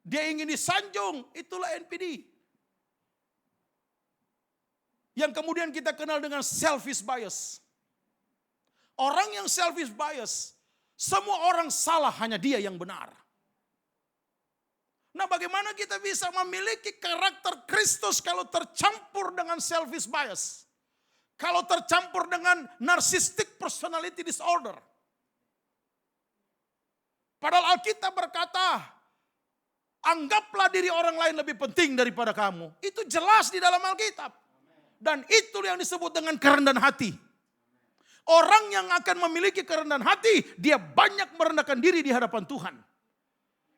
Dia ingin disanjung. Itulah NPD. Yang kemudian kita kenal dengan selfish bias. Orang yang selfish bias, semua orang salah, hanya dia yang benar. Nah, bagaimana kita bisa memiliki karakter Kristus kalau tercampur dengan selfish bias? Kalau tercampur dengan narcissistic personality disorder? Padahal Alkitab berkata, anggaplah diri orang lain lebih penting daripada kamu. Itu jelas di dalam Alkitab. Dan itu yang disebut dengan kerendahan hati. Orang yang akan memiliki kerendahan hati, dia banyak merendahkan diri di hadapan Tuhan.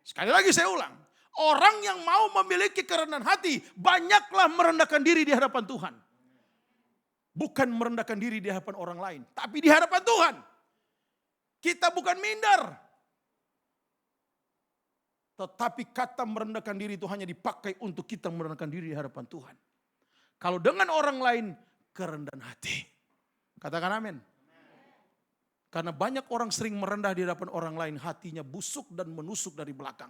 Sekali lagi saya ulang. Orang yang mau memiliki kerendahan hati, banyaklah merendahkan diri di hadapan Tuhan. Bukan merendahkan diri di hadapan orang lain, tapi di hadapan Tuhan. Kita bukan minder. Tetapi kata merendahkan diri itu hanya dipakai untuk kita merendahkan diri di hadapan Tuhan. Kalau dengan orang lain, kerendahan hati. Katakan amin. Karena banyak orang sering merendah di hadapan orang lain, hatinya busuk dan menusuk dari belakang.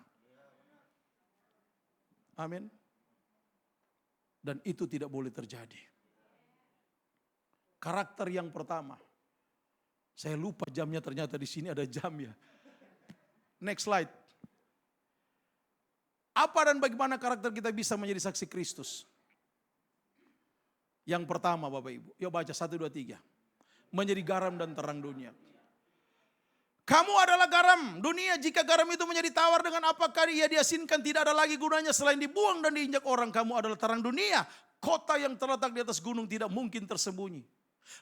Amin. Dan itu tidak boleh terjadi. Karakter yang pertama. Saya lupa jamnya, ternyata di sini ada jam ya. Next slide. Apa dan bagaimana karakter kita bisa menjadi saksi Kristus? Yang pertama Bapak Ibu. Yuk baca 1, 2, 3. Menjadi garam dan terang dunia. Kamu adalah garam dunia. Jika garam itu menjadi tawar, dengan apakah ia diasinkan? Tidak ada lagi gunanya selain dibuang dan diinjak orang. Kamu adalah terang dunia. Kota yang terletak di atas gunung tidak mungkin tersembunyi.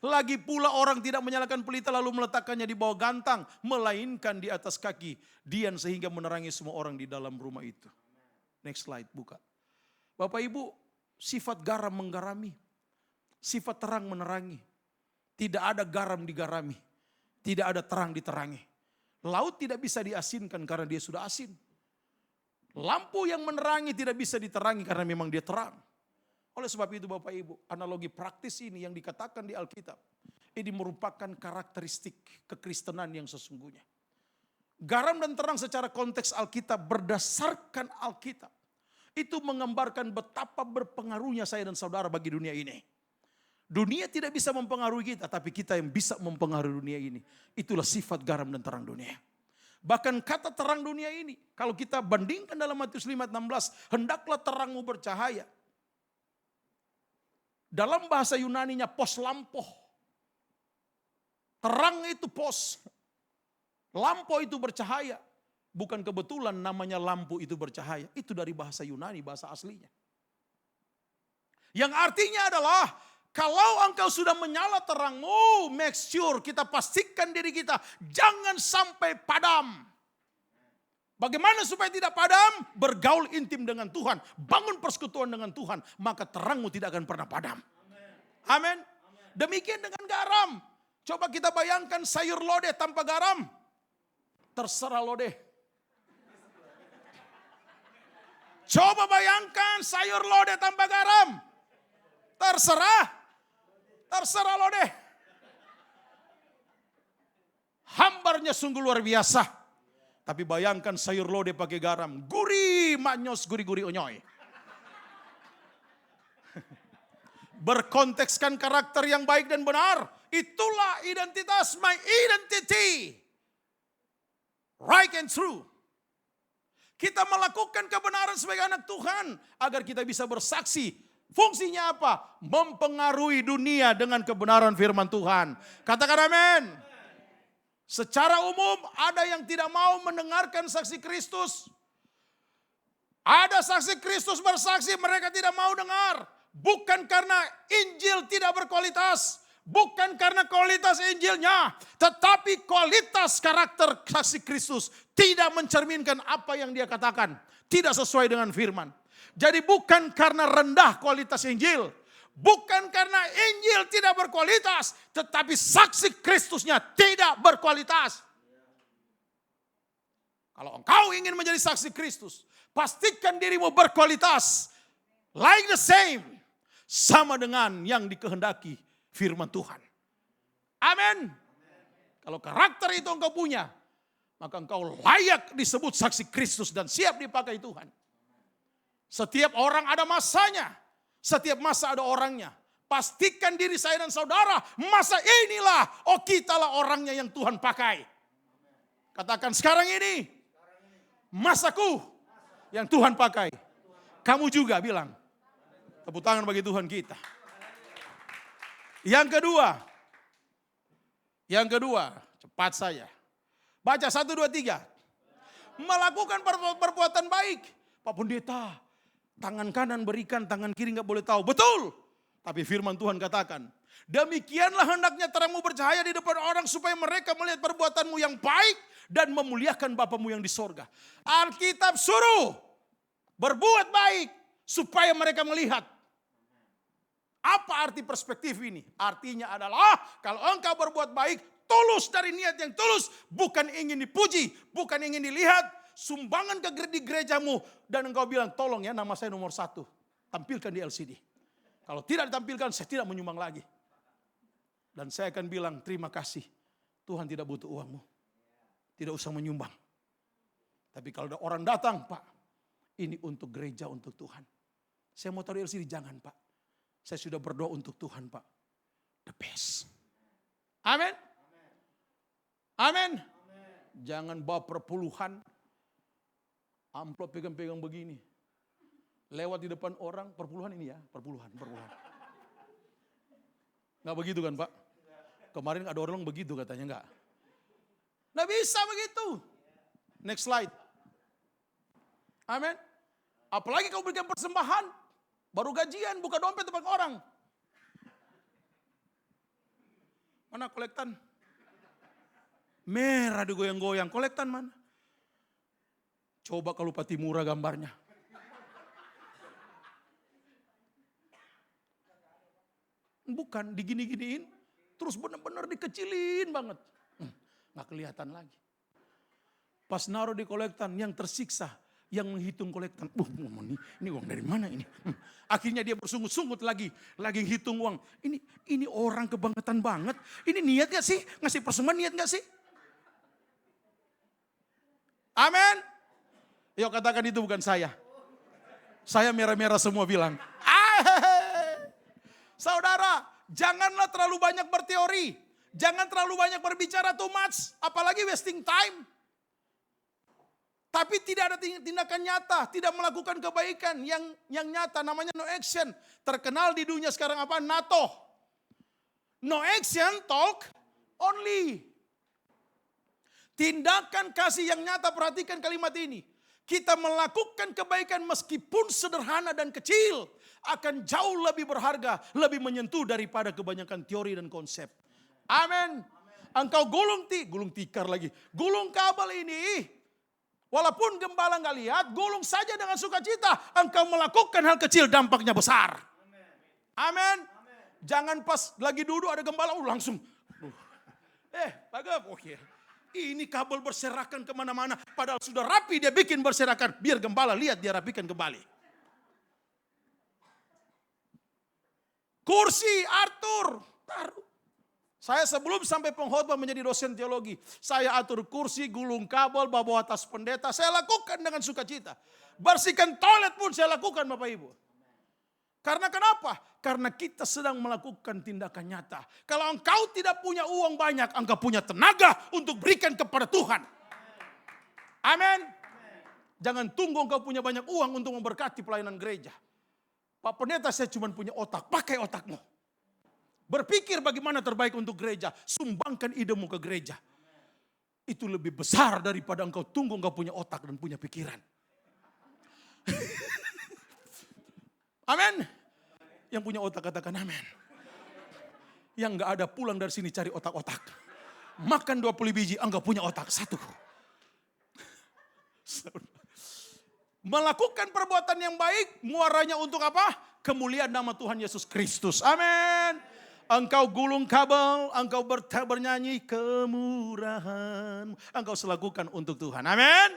Lagi pula orang tidak menyalakan pelita lalu meletakkannya di bawah gantang, melainkan di atas kaki dian sehingga menerangi semua orang di dalam rumah itu. Next slide, buka. Bapak Ibu, sifat garam menggarami. Sifat terang menerangi. Tidak ada garam digarami. Tidak ada terang diterangi. Laut tidak bisa diasinkan karena dia sudah asin. Lampu yang menerangi tidak bisa diterangi karena memang dia terang. Oleh sebab itu Bapak Ibu, analogi praktis ini yang dikatakan di Alkitab, ini merupakan karakteristik kekristenan yang sesungguhnya. Garam dan terang secara konteks Alkitab, berdasarkan Alkitab, itu menggambarkan betapa berpengaruhnya saya dan saudara bagi dunia ini. Dunia tidak bisa mempengaruhi kita, tapi kita yang bisa mempengaruhi dunia ini. Itulah sifat garam dan terang dunia. Bahkan kata terang dunia ini, kalau kita bandingkan dalam Matius 5:16, hendaklah terangmu bercahaya. Dalam bahasa Yunaninya pos lampo. Terang itu pos. Lampu itu bercahaya. Bukan kebetulan namanya lampu itu bercahaya. Itu dari bahasa Yunani, bahasa aslinya. Yang artinya adalah, kalau engkau sudah menyala terangmu, make sure kita pastikan diri kita jangan sampai padam. Bagaimana supaya tidak padam? Bergaul intim dengan Tuhan, bangun persekutuan dengan Tuhan, maka terangmu tidak akan pernah padam. Amin. Demikian dengan garam. Coba kita bayangkan sayur lodeh tanpa garam. Terserah lodeh. Coba bayangkan sayur lodeh tanpa garam. Terserah lodeh. Hambarnya sungguh luar biasa. Tapi bayangkan sayur lodeh pakai garam. Gurih, manyos, gurih-gurih onyoy. Berkontekskan karakter yang baik dan benar. Itulah identitas, my identity. Right and true. Kita melakukan kebenaran sebagai anak Tuhan. Agar kita bisa bersaksi. Fungsinya apa? Mempengaruhi dunia dengan kebenaran firman Tuhan. Katakan amin. Secara umum ada yang tidak mau mendengarkan saksi Kristus. Ada saksi Kristus bersaksi, mereka tidak mau dengar. Bukan karena Injil tidak berkualitas. Bukan karena kualitas Injilnya. Tetapi kualitas karakter saksi Kristus tidak mencerminkan apa yang dia katakan. Tidak sesuai dengan firman. Jadi bukan karena rendah kualitas Injil. Bukan karena Injil tidak berkualitas, tetapi saksi Kristusnya tidak berkualitas. Kalau engkau ingin menjadi saksi Kristus, pastikan dirimu berkualitas. Like the same. Sama dengan yang dikehendaki firman Tuhan. Amin. Kalau karakter itu engkau punya, maka engkau layak disebut saksi Kristus dan siap dipakai Tuhan. Setiap orang ada masanya. Setiap masa ada orangnya. Pastikan diri saya dan saudara, masa inilah, kitalah orangnya yang Tuhan pakai. Katakan sekarang ini, masaku yang Tuhan pakai. Kamu juga bilang. Tepuk tangan bagi Tuhan kita. Yang kedua, cepat saya. Baca 1, 2, 3. Melakukan perbuatan baik. Pak Pendeta, tangan kanan berikan, tangan kiri nggak boleh tahu. Betul. Tapi firman Tuhan katakan, demikianlah hendaknya terangmu bercahaya di depan orang supaya mereka melihat perbuatanmu yang baik dan memuliakan Bapamu yang di sorga. Alkitab suruh berbuat baik supaya mereka melihat. Apa arti perspektif ini? Artinya adalah kalau engkau berbuat baik, tulus dari niat yang tulus, bukan ingin dipuji, bukan ingin dilihat, sumbangan di gerejamu dan engkau bilang tolong ya nama saya nomor 1, tampilkan di LCD. Kalau tidak ditampilkan saya tidak menyumbang lagi. Dan saya akan bilang terima kasih, Tuhan tidak butuh uangmu, tidak usah menyumbang. Tapi kalau ada orang datang, Pak, ini untuk gereja, untuk Tuhan. Saya mau taruh LCD, jangan Pak. Saya sudah berdoa untuk Tuhan Pak. The best. Amin. Amin. Jangan bawa perpuluhan. Amplop pegang-pegang begini. Lewat di depan orang, perpuluhan ini ya. Perpuluhan. Nggak begitu kan Pak? Kemarin ada orang begitu katanya enggak. Nggak bisa begitu. Next slide. Amin. Apalagi kau berikan persembahan. Baru gajian, buka dompet depan orang. Mana kolektan? Merah digoyang-goyang. Kolektan mana? Coba kalau Pati Murah gambarnya. Bukan, digini-giniin. Terus benar-benar dikecilin banget. Nggak kelihatan lagi. Pas naruh di kolektan, yang tersiksa. Yang menghitung kolektan, ini uang dari mana ini? Akhirnya dia bersungut-sungut lagi hitung uang. Ini orang kebangetan banget. Ini niat gak sih? Ngasih persembahan niat gak sih? Amin. Yuk katakan itu bukan saya. Saya merah-merah semua bilang. Saudara, janganlah terlalu banyak berteori. Jangan terlalu banyak berbicara too much. Apalagi wasting time. Tapi tidak ada tindakan nyata, tidak melakukan kebaikan yang nyata, namanya no action. Terkenal di dunia sekarang apa? NATO. No action, talk only. Tindakan kasih yang nyata, perhatikan kalimat ini. Kita melakukan kebaikan meskipun sederhana dan kecil, akan jauh lebih berharga, lebih menyentuh daripada kebanyakan teori dan konsep. Amin. Engkau gulung tikar lagi, gulung kabel ini. Walaupun gembala nggak lihat, gulung saja dengan sukacita. Engkau melakukan hal kecil, dampaknya besar. Amin. Jangan pas lagi duduk ada gembala, langsung. Pak Gep, ini kabel berserakan kemana-mana. Padahal sudah rapi dia bikin berserakan. Biar gembala lihat dia rapikan kembali. Kursi, atur, taruh. Saya sebelum sampai pengkhotbah menjadi dosen teologi, saya atur kursi, gulung kabel, bawa atas pendeta, saya lakukan dengan sukacita. Bersihkan toilet pun saya lakukan Bapak Ibu. Karena kenapa? Karena kita sedang melakukan tindakan nyata. Kalau engkau tidak punya uang banyak, engkau punya tenaga untuk berikan kepada Tuhan. Amin. Jangan tunggu engkau punya banyak uang untuk memberkati pelayanan gereja. Pak Pendeta, saya cuma punya otak, pakai otakmu. Berpikir bagaimana terbaik untuk gereja. Sumbangkan idemu ke gereja. Itu lebih besar daripada engkau tunggu engkau punya otak dan punya pikiran. Amin. Yang punya otak katakan amin. Yang gak ada pulang dari sini cari otak-otak. Makan 20 biji, engkau punya otak 1. Melakukan perbuatan yang baik, muaranya untuk apa? kemuliaan nama Tuhan Yesus Kristus. Amin. Engkau gulung kabel, engkau bernyanyi kemurahan. Engkau selakukan untuk Tuhan. Amin.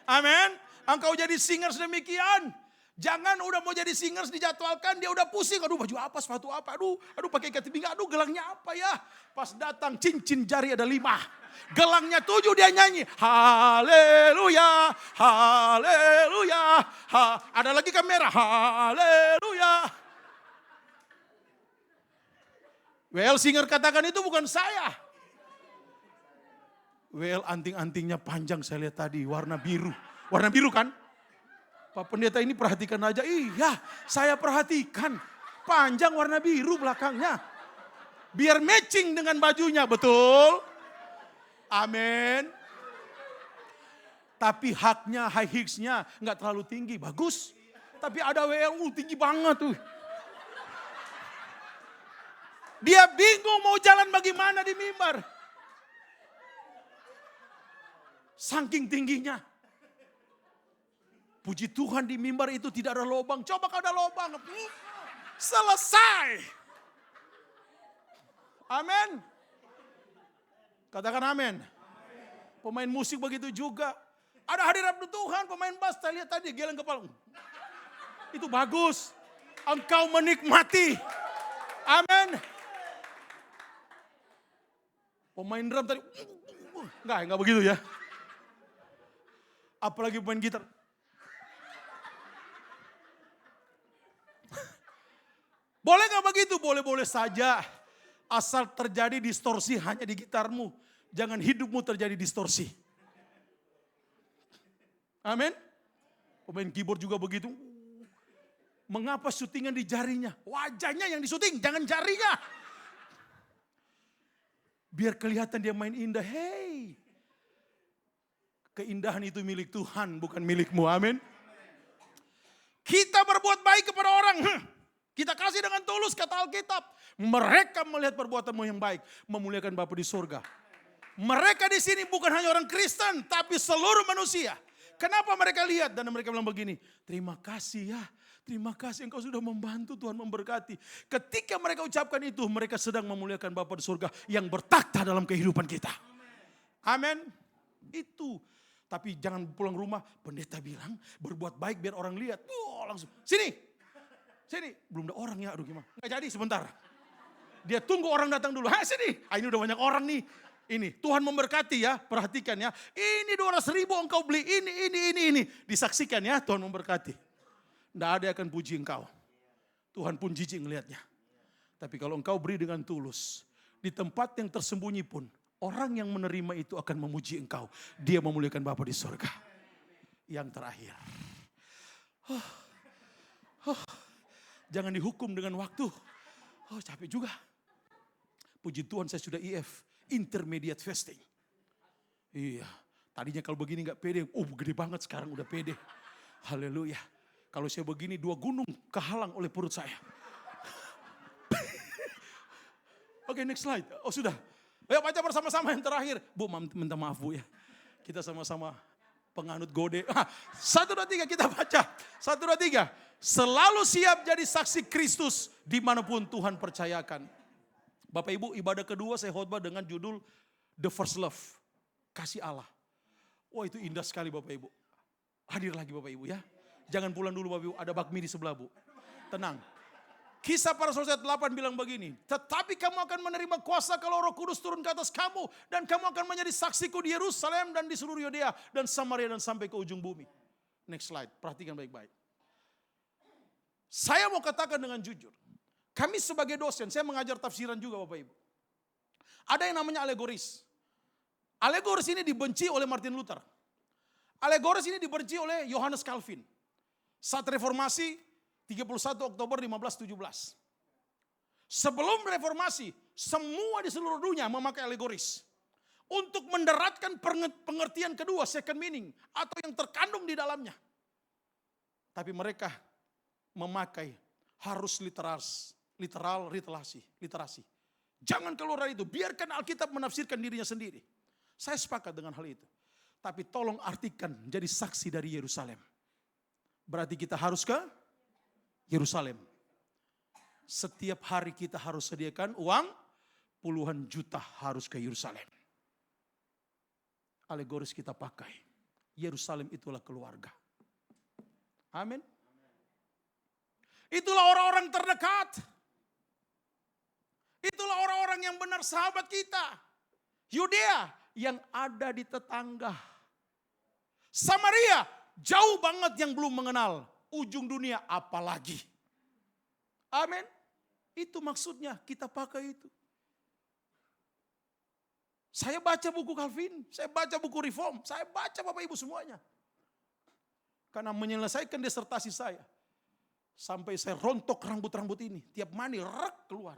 Amin. Engkau jadi singers demikian. Jangan udah mau jadi singers dijadwalkan, dia udah pusing. Aduh baju apa, sepatu apa, aduh pakai ikat pinggang, aduh gelangnya apa ya. Pas datang cincin jari ada 5. Gelangnya 7 dia nyanyi. Haleluya, haleluya. Ada lagi kamera, haleluya. Well, singer katakan itu bukan saya. Well, anting-antingnya panjang saya lihat tadi, warna biru. Warna biru kan? Pak Pendeta ini perhatikan aja. Iya, saya perhatikan. Panjang warna biru belakangnya. Biar matching dengan bajunya, betul? Amin. Tapi haknya, high heelsnya nggak terlalu tinggi, bagus. Tapi ada WLU tinggi banget tuh. Dia bingung mau jalan bagaimana di mimbar. Saking tingginya. Puji Tuhan di mimbar itu tidak ada lubang. Coba kalau ada lubang. Selesai. Amin. Katakan amin. Pemain musik begitu juga. Ada hadirat Tuhan, pemain bass. Saya lihat tadi geleng kepala. Itu bagus. Engkau menikmati. Amin. Pemain drum tadi. Enggak begitu ya. Apalagi pemain gitar. Boleh gak begitu? Boleh-boleh saja. Asal terjadi distorsi hanya di gitarmu. Jangan hidupmu terjadi distorsi. Amin. Pemain keyboard juga begitu. Mengapa syutingan di jarinya? Wajahnya yang disuting, jangan jarinya. Biar kelihatan dia main indah. Hey. Keindahan itu milik Tuhan, bukan milikmu. Amin. Kita berbuat baik kepada orang. Kita kasih dengan tulus, kata Alkitab. Mereka melihat perbuatanmu yang baik, memuliakan Bapa di surga. Mereka di sini bukan hanya orang Kristen, tapi seluruh manusia. Kenapa mereka lihat dan mereka bilang begini, terima kasih ya, terima kasih engkau sudah membantu, Tuhan memberkati. Ketika mereka ucapkan itu, mereka sedang memuliakan Bapa di surga yang bertakhta dalam kehidupan kita. Amin. Itu. Tapi jangan pulang rumah, pendeta bilang berbuat baik biar orang lihat. Langsung, sini. Belum ada orang ya, aduh gimana. Nggak jadi sebentar. Dia tunggu orang datang dulu. Sini. Ini udah banyak orang nih. Ini Tuhan memberkati ya, perhatikan ya. Ini 200.000 engkau beli, ini. Disaksikan ya, Tuhan memberkati. Nggak ada yang akan puji engkau. Tuhan pun jijik ngelihatnya. Tapi kalau engkau beri dengan tulus, di tempat yang tersembunyi pun, orang yang menerima itu akan memuji engkau. Dia memuliakan Bapa di surga. Yang terakhir. Jangan dihukum dengan waktu. Capek juga. Puji Tuhan saya sudah IF. Intermediate fasting. Iya. Tadinya kalau begini gak pede. Gede banget sekarang udah pede. Haleluya. Kalau saya begini 2 gunung kehalang oleh perut saya. Oke, next slide. Sudah. Ayo baca bersama-sama yang terakhir. Bu, minta maaf Bu ya. Kita sama-sama penganut gode. 1, 2, 3 kita baca. 1, 2, 3. Selalu siap jadi saksi Kristus dimanapun Tuhan percayakan. Bapak Ibu, ibadah kedua saya khotbah dengan judul The First Love. Kasih Allah. Wah itu indah sekali Bapak Ibu. Hadir lagi Bapak Ibu ya. Jangan pulang dulu Bapak Ibu, ada bakmi di sebelah Bu. Tenang. Kisah para Rasul 8 bilang begini. Tetapi kamu akan menerima kuasa kalau Roh Kudus turun ke atas kamu. Dan kamu akan menjadi saksiku di Yerusalem dan di seluruh Yudea dan Samaria dan sampai ke ujung bumi. Next slide, perhatikan baik-baik. Saya mau katakan dengan jujur. Kami sebagai dosen, saya mengajar tafsiran juga Bapak Ibu. Ada yang namanya alegoris. Alegoris ini dibenci oleh Martin Luther. Alegoris ini dibenci oleh Johannes Calvin. Saat reformasi 31 Oktober 1517. Sebelum reformasi, semua di seluruh dunia memakai alegoris. Untuk menderatkan pengertian kedua, second meaning. Atau yang terkandung di dalamnya. Tapi mereka memakai harus literal literasi. Jangan keluar dari itu, biarkan Alkitab menafsirkan dirinya sendiri. Saya sepakat dengan hal itu. Tapi tolong artikan jadi saksi dari Yerusalem. Berarti kita harus ke Yerusalem. Setiap hari kita harus sediakan uang puluhan juta harus ke Yerusalem. Alegoris kita pakai. Yerusalem itulah keluarga. Amin. Itulah orang-orang terdekat. Itulah orang-orang yang benar sahabat kita. Yudea yang ada di tetangga. Samaria jauh banget yang belum mengenal. Ujung dunia apalagi. Amin. Itu maksudnya kita pakai itu. Saya baca buku Calvin, saya baca buku Reform, saya baca Bapak Ibu semuanya. Karena menyelesaikan disertasi saya. Sampai saya rontok rambut-rambut ini. Tiap mandi, rek keluar.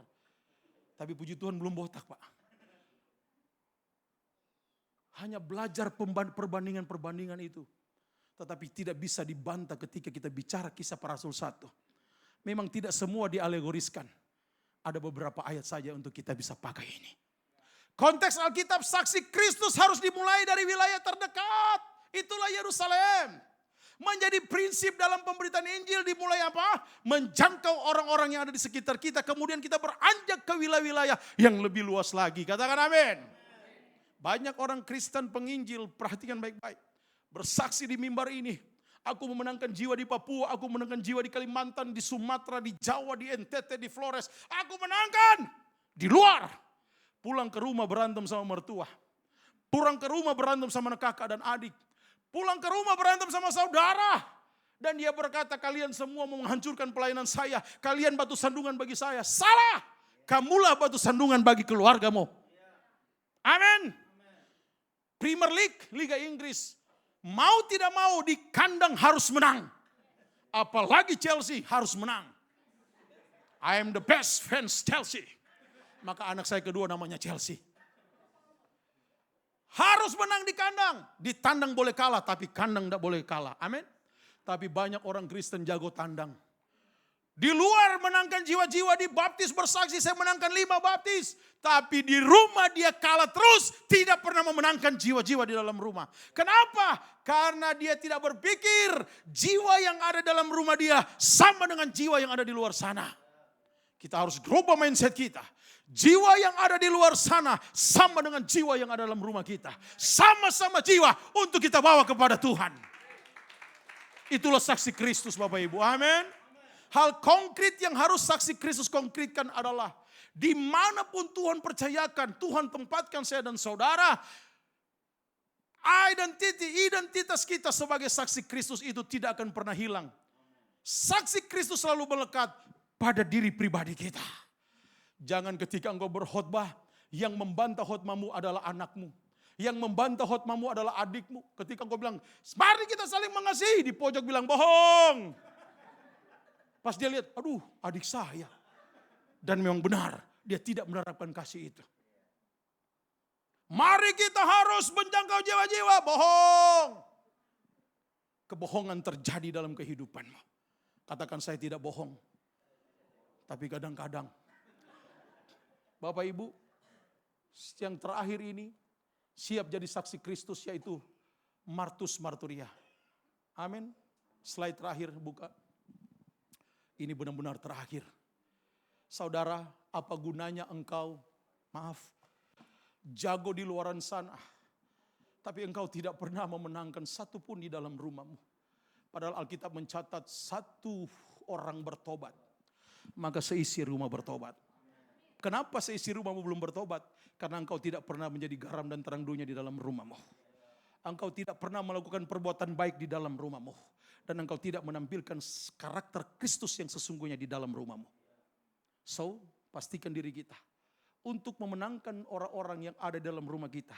Tapi puji Tuhan belum botak Pak. Hanya belajar perbandingan-perbandingan itu. Tetapi tidak bisa dibantah ketika kita bicara kisah para rasul 1. Memang tidak semua dialegoriskan. Ada beberapa ayat saja untuk kita bisa pakai ini. Konteks Alkitab, saksi Kristus harus dimulai dari wilayah terdekat. Itulah Yerusalem. Menjadi prinsip dalam pemberitaan Injil dimulai apa? Menjangkau orang-orang yang ada di sekitar kita. Kemudian kita beranjak ke wilayah-wilayah yang lebih luas lagi. Katakan amin. Banyak orang Kristen penginjil, perhatikan baik-baik. Bersaksi di mimbar ini. Aku memenangkan jiwa di Papua, aku memenangkan jiwa di Kalimantan, di Sumatera, di Jawa, di NTT, di Flores. Aku menangkan di luar. Pulang ke rumah berantem sama mertua. Pulang ke rumah berantem sama kakak dan adik. Pulang ke rumah berantem sama saudara. Dan dia berkata, kalian semua mau menghancurkan pelayanan saya. Kalian batu sandungan bagi saya. Salah. Kamulah batu sandungan bagi keluargamu. Amin. Premier League, Liga Inggris. Mau tidak mau di kandang harus menang. Apalagi Chelsea harus menang. I am the best fans Chelsea. Maka anak saya kedua namanya Chelsea. Harus menang di kandang. Di tandang boleh kalah, tapi kandang tidak boleh kalah. Amin. Tapi banyak orang Kristen jago tandang. Di luar menangkan jiwa-jiwa, di baptis bersaksi saya menangkan 5 baptis. Tapi di rumah dia kalah terus, tidak pernah memenangkan jiwa-jiwa di dalam rumah. Kenapa? Karena dia tidak berpikir jiwa yang ada dalam rumah dia sama dengan jiwa yang ada di luar sana. Kita harus rubah mindset kita. Jiwa yang ada di luar sana sama dengan jiwa yang ada dalam rumah kita. Sama-sama jiwa untuk kita bawa kepada Tuhan. Itulah saksi Kristus Bapak Ibu. Amin. Hal konkret yang harus saksi Kristus konkretkan adalah dimanapun Tuhan percayakan, Tuhan tempatkan saya dan saudara. Identitas kita sebagai saksi Kristus itu tidak akan pernah hilang. Saksi Kristus selalu melekat pada diri pribadi kita. Jangan ketika engkau berkhotbah, yang membantah khotbahmu adalah anakmu. Yang membantah khotbahmu adalah adikmu. Ketika engkau bilang, mari kita saling mengasihi, di pojok bilang bohong. Pas dia lihat, aduh adik saya. Dan memang benar, dia tidak menerapkan kasih itu. Mari kita harus menjangkau jiwa-jiwa, bohong. Kebohongan terjadi dalam kehidupanmu. Katakan saya tidak bohong. Tapi kadang-kadang Bapak Ibu, yang terakhir ini siap jadi saksi Kristus yaitu Martus Marturia. Amin. Slide terakhir buka. Ini benar-benar terakhir. Saudara, apa gunanya engkau, jago di luaran sana, tapi engkau tidak pernah memenangkan satu pun di dalam rumahmu. Padahal Alkitab mencatat 1 orang bertobat, maka seisi rumah bertobat. Kenapa seisi rumahmu belum bertobat? Karena engkau tidak pernah menjadi garam dan terang dunia di dalam rumahmu. Engkau tidak pernah melakukan perbuatan baik di dalam rumahmu. Dan engkau tidak menampilkan karakter Kristus yang sesungguhnya di dalam rumahmu. So, pastikan diri kita. Untuk memenangkan orang-orang yang ada dalam rumah kita.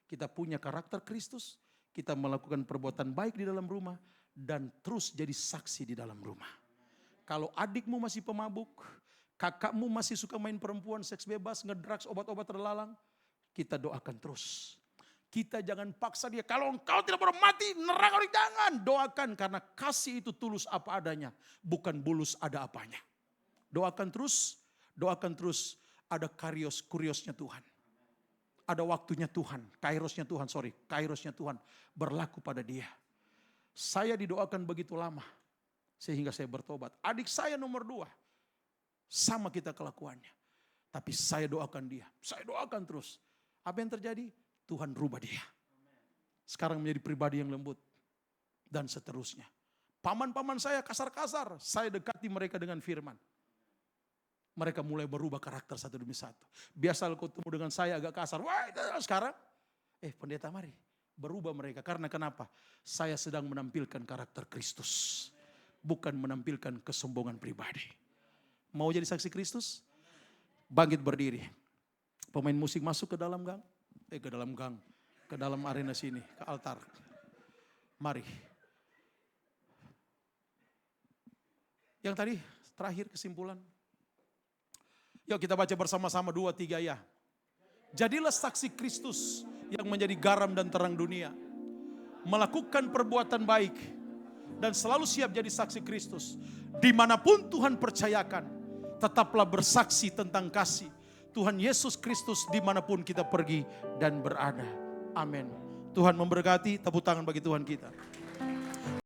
Kita punya karakter Kristus. Kita melakukan perbuatan baik di dalam rumah. Dan terus jadi saksi di dalam rumah. Kalau adikmu masih pemabuk, kakakmu masih suka main perempuan, seks bebas, ngedrugs, obat-obat terlalang, kita doakan terus. Kita jangan paksa dia, kalau engkau tidak boleh mati, neraka, jangan. Doakan karena kasih itu tulus apa adanya, bukan bulus ada apanya. Doakan terus, ada kuriosnya Tuhan. Ada waktunya Tuhan, kairosnya Tuhan berlaku pada dia. Saya didoakan begitu lama, sehingga saya bertobat. Adik saya nomor 2. Sama kita kelakuannya. Tapi saya doakan dia. Saya doakan terus. Apa yang terjadi? Tuhan rubah dia. Sekarang menjadi pribadi yang lembut. Dan seterusnya. Paman-paman saya kasar-kasar. Saya dekati mereka dengan firman. Mereka mulai berubah karakter satu demi satu. Biasa kalau ketemu dengan saya agak kasar. Wah, sekarang, pendeta mari. Berubah mereka. Karena kenapa? Saya sedang menampilkan karakter Kristus. Bukan menampilkan kesombongan pribadi. Mau jadi saksi Kristus? Bangkit berdiri. Pemain musik masuk ke dalam gang. Ke dalam arena sini. Ke altar. Mari. Yang tadi terakhir kesimpulan. Yuk kita baca bersama-sama 2-3 ya. Jadilah saksi Kristus yang menjadi garam dan terang dunia. Melakukan perbuatan baik. Dan selalu siap jadi saksi Kristus. Dimanapun Tuhan percayakan. Tetaplah bersaksi tentang kasih. Tuhan Yesus Kristus dimanapun kita pergi dan berada. Amin. Tuhan memberkati, tepuk tangan bagi Tuhan kita.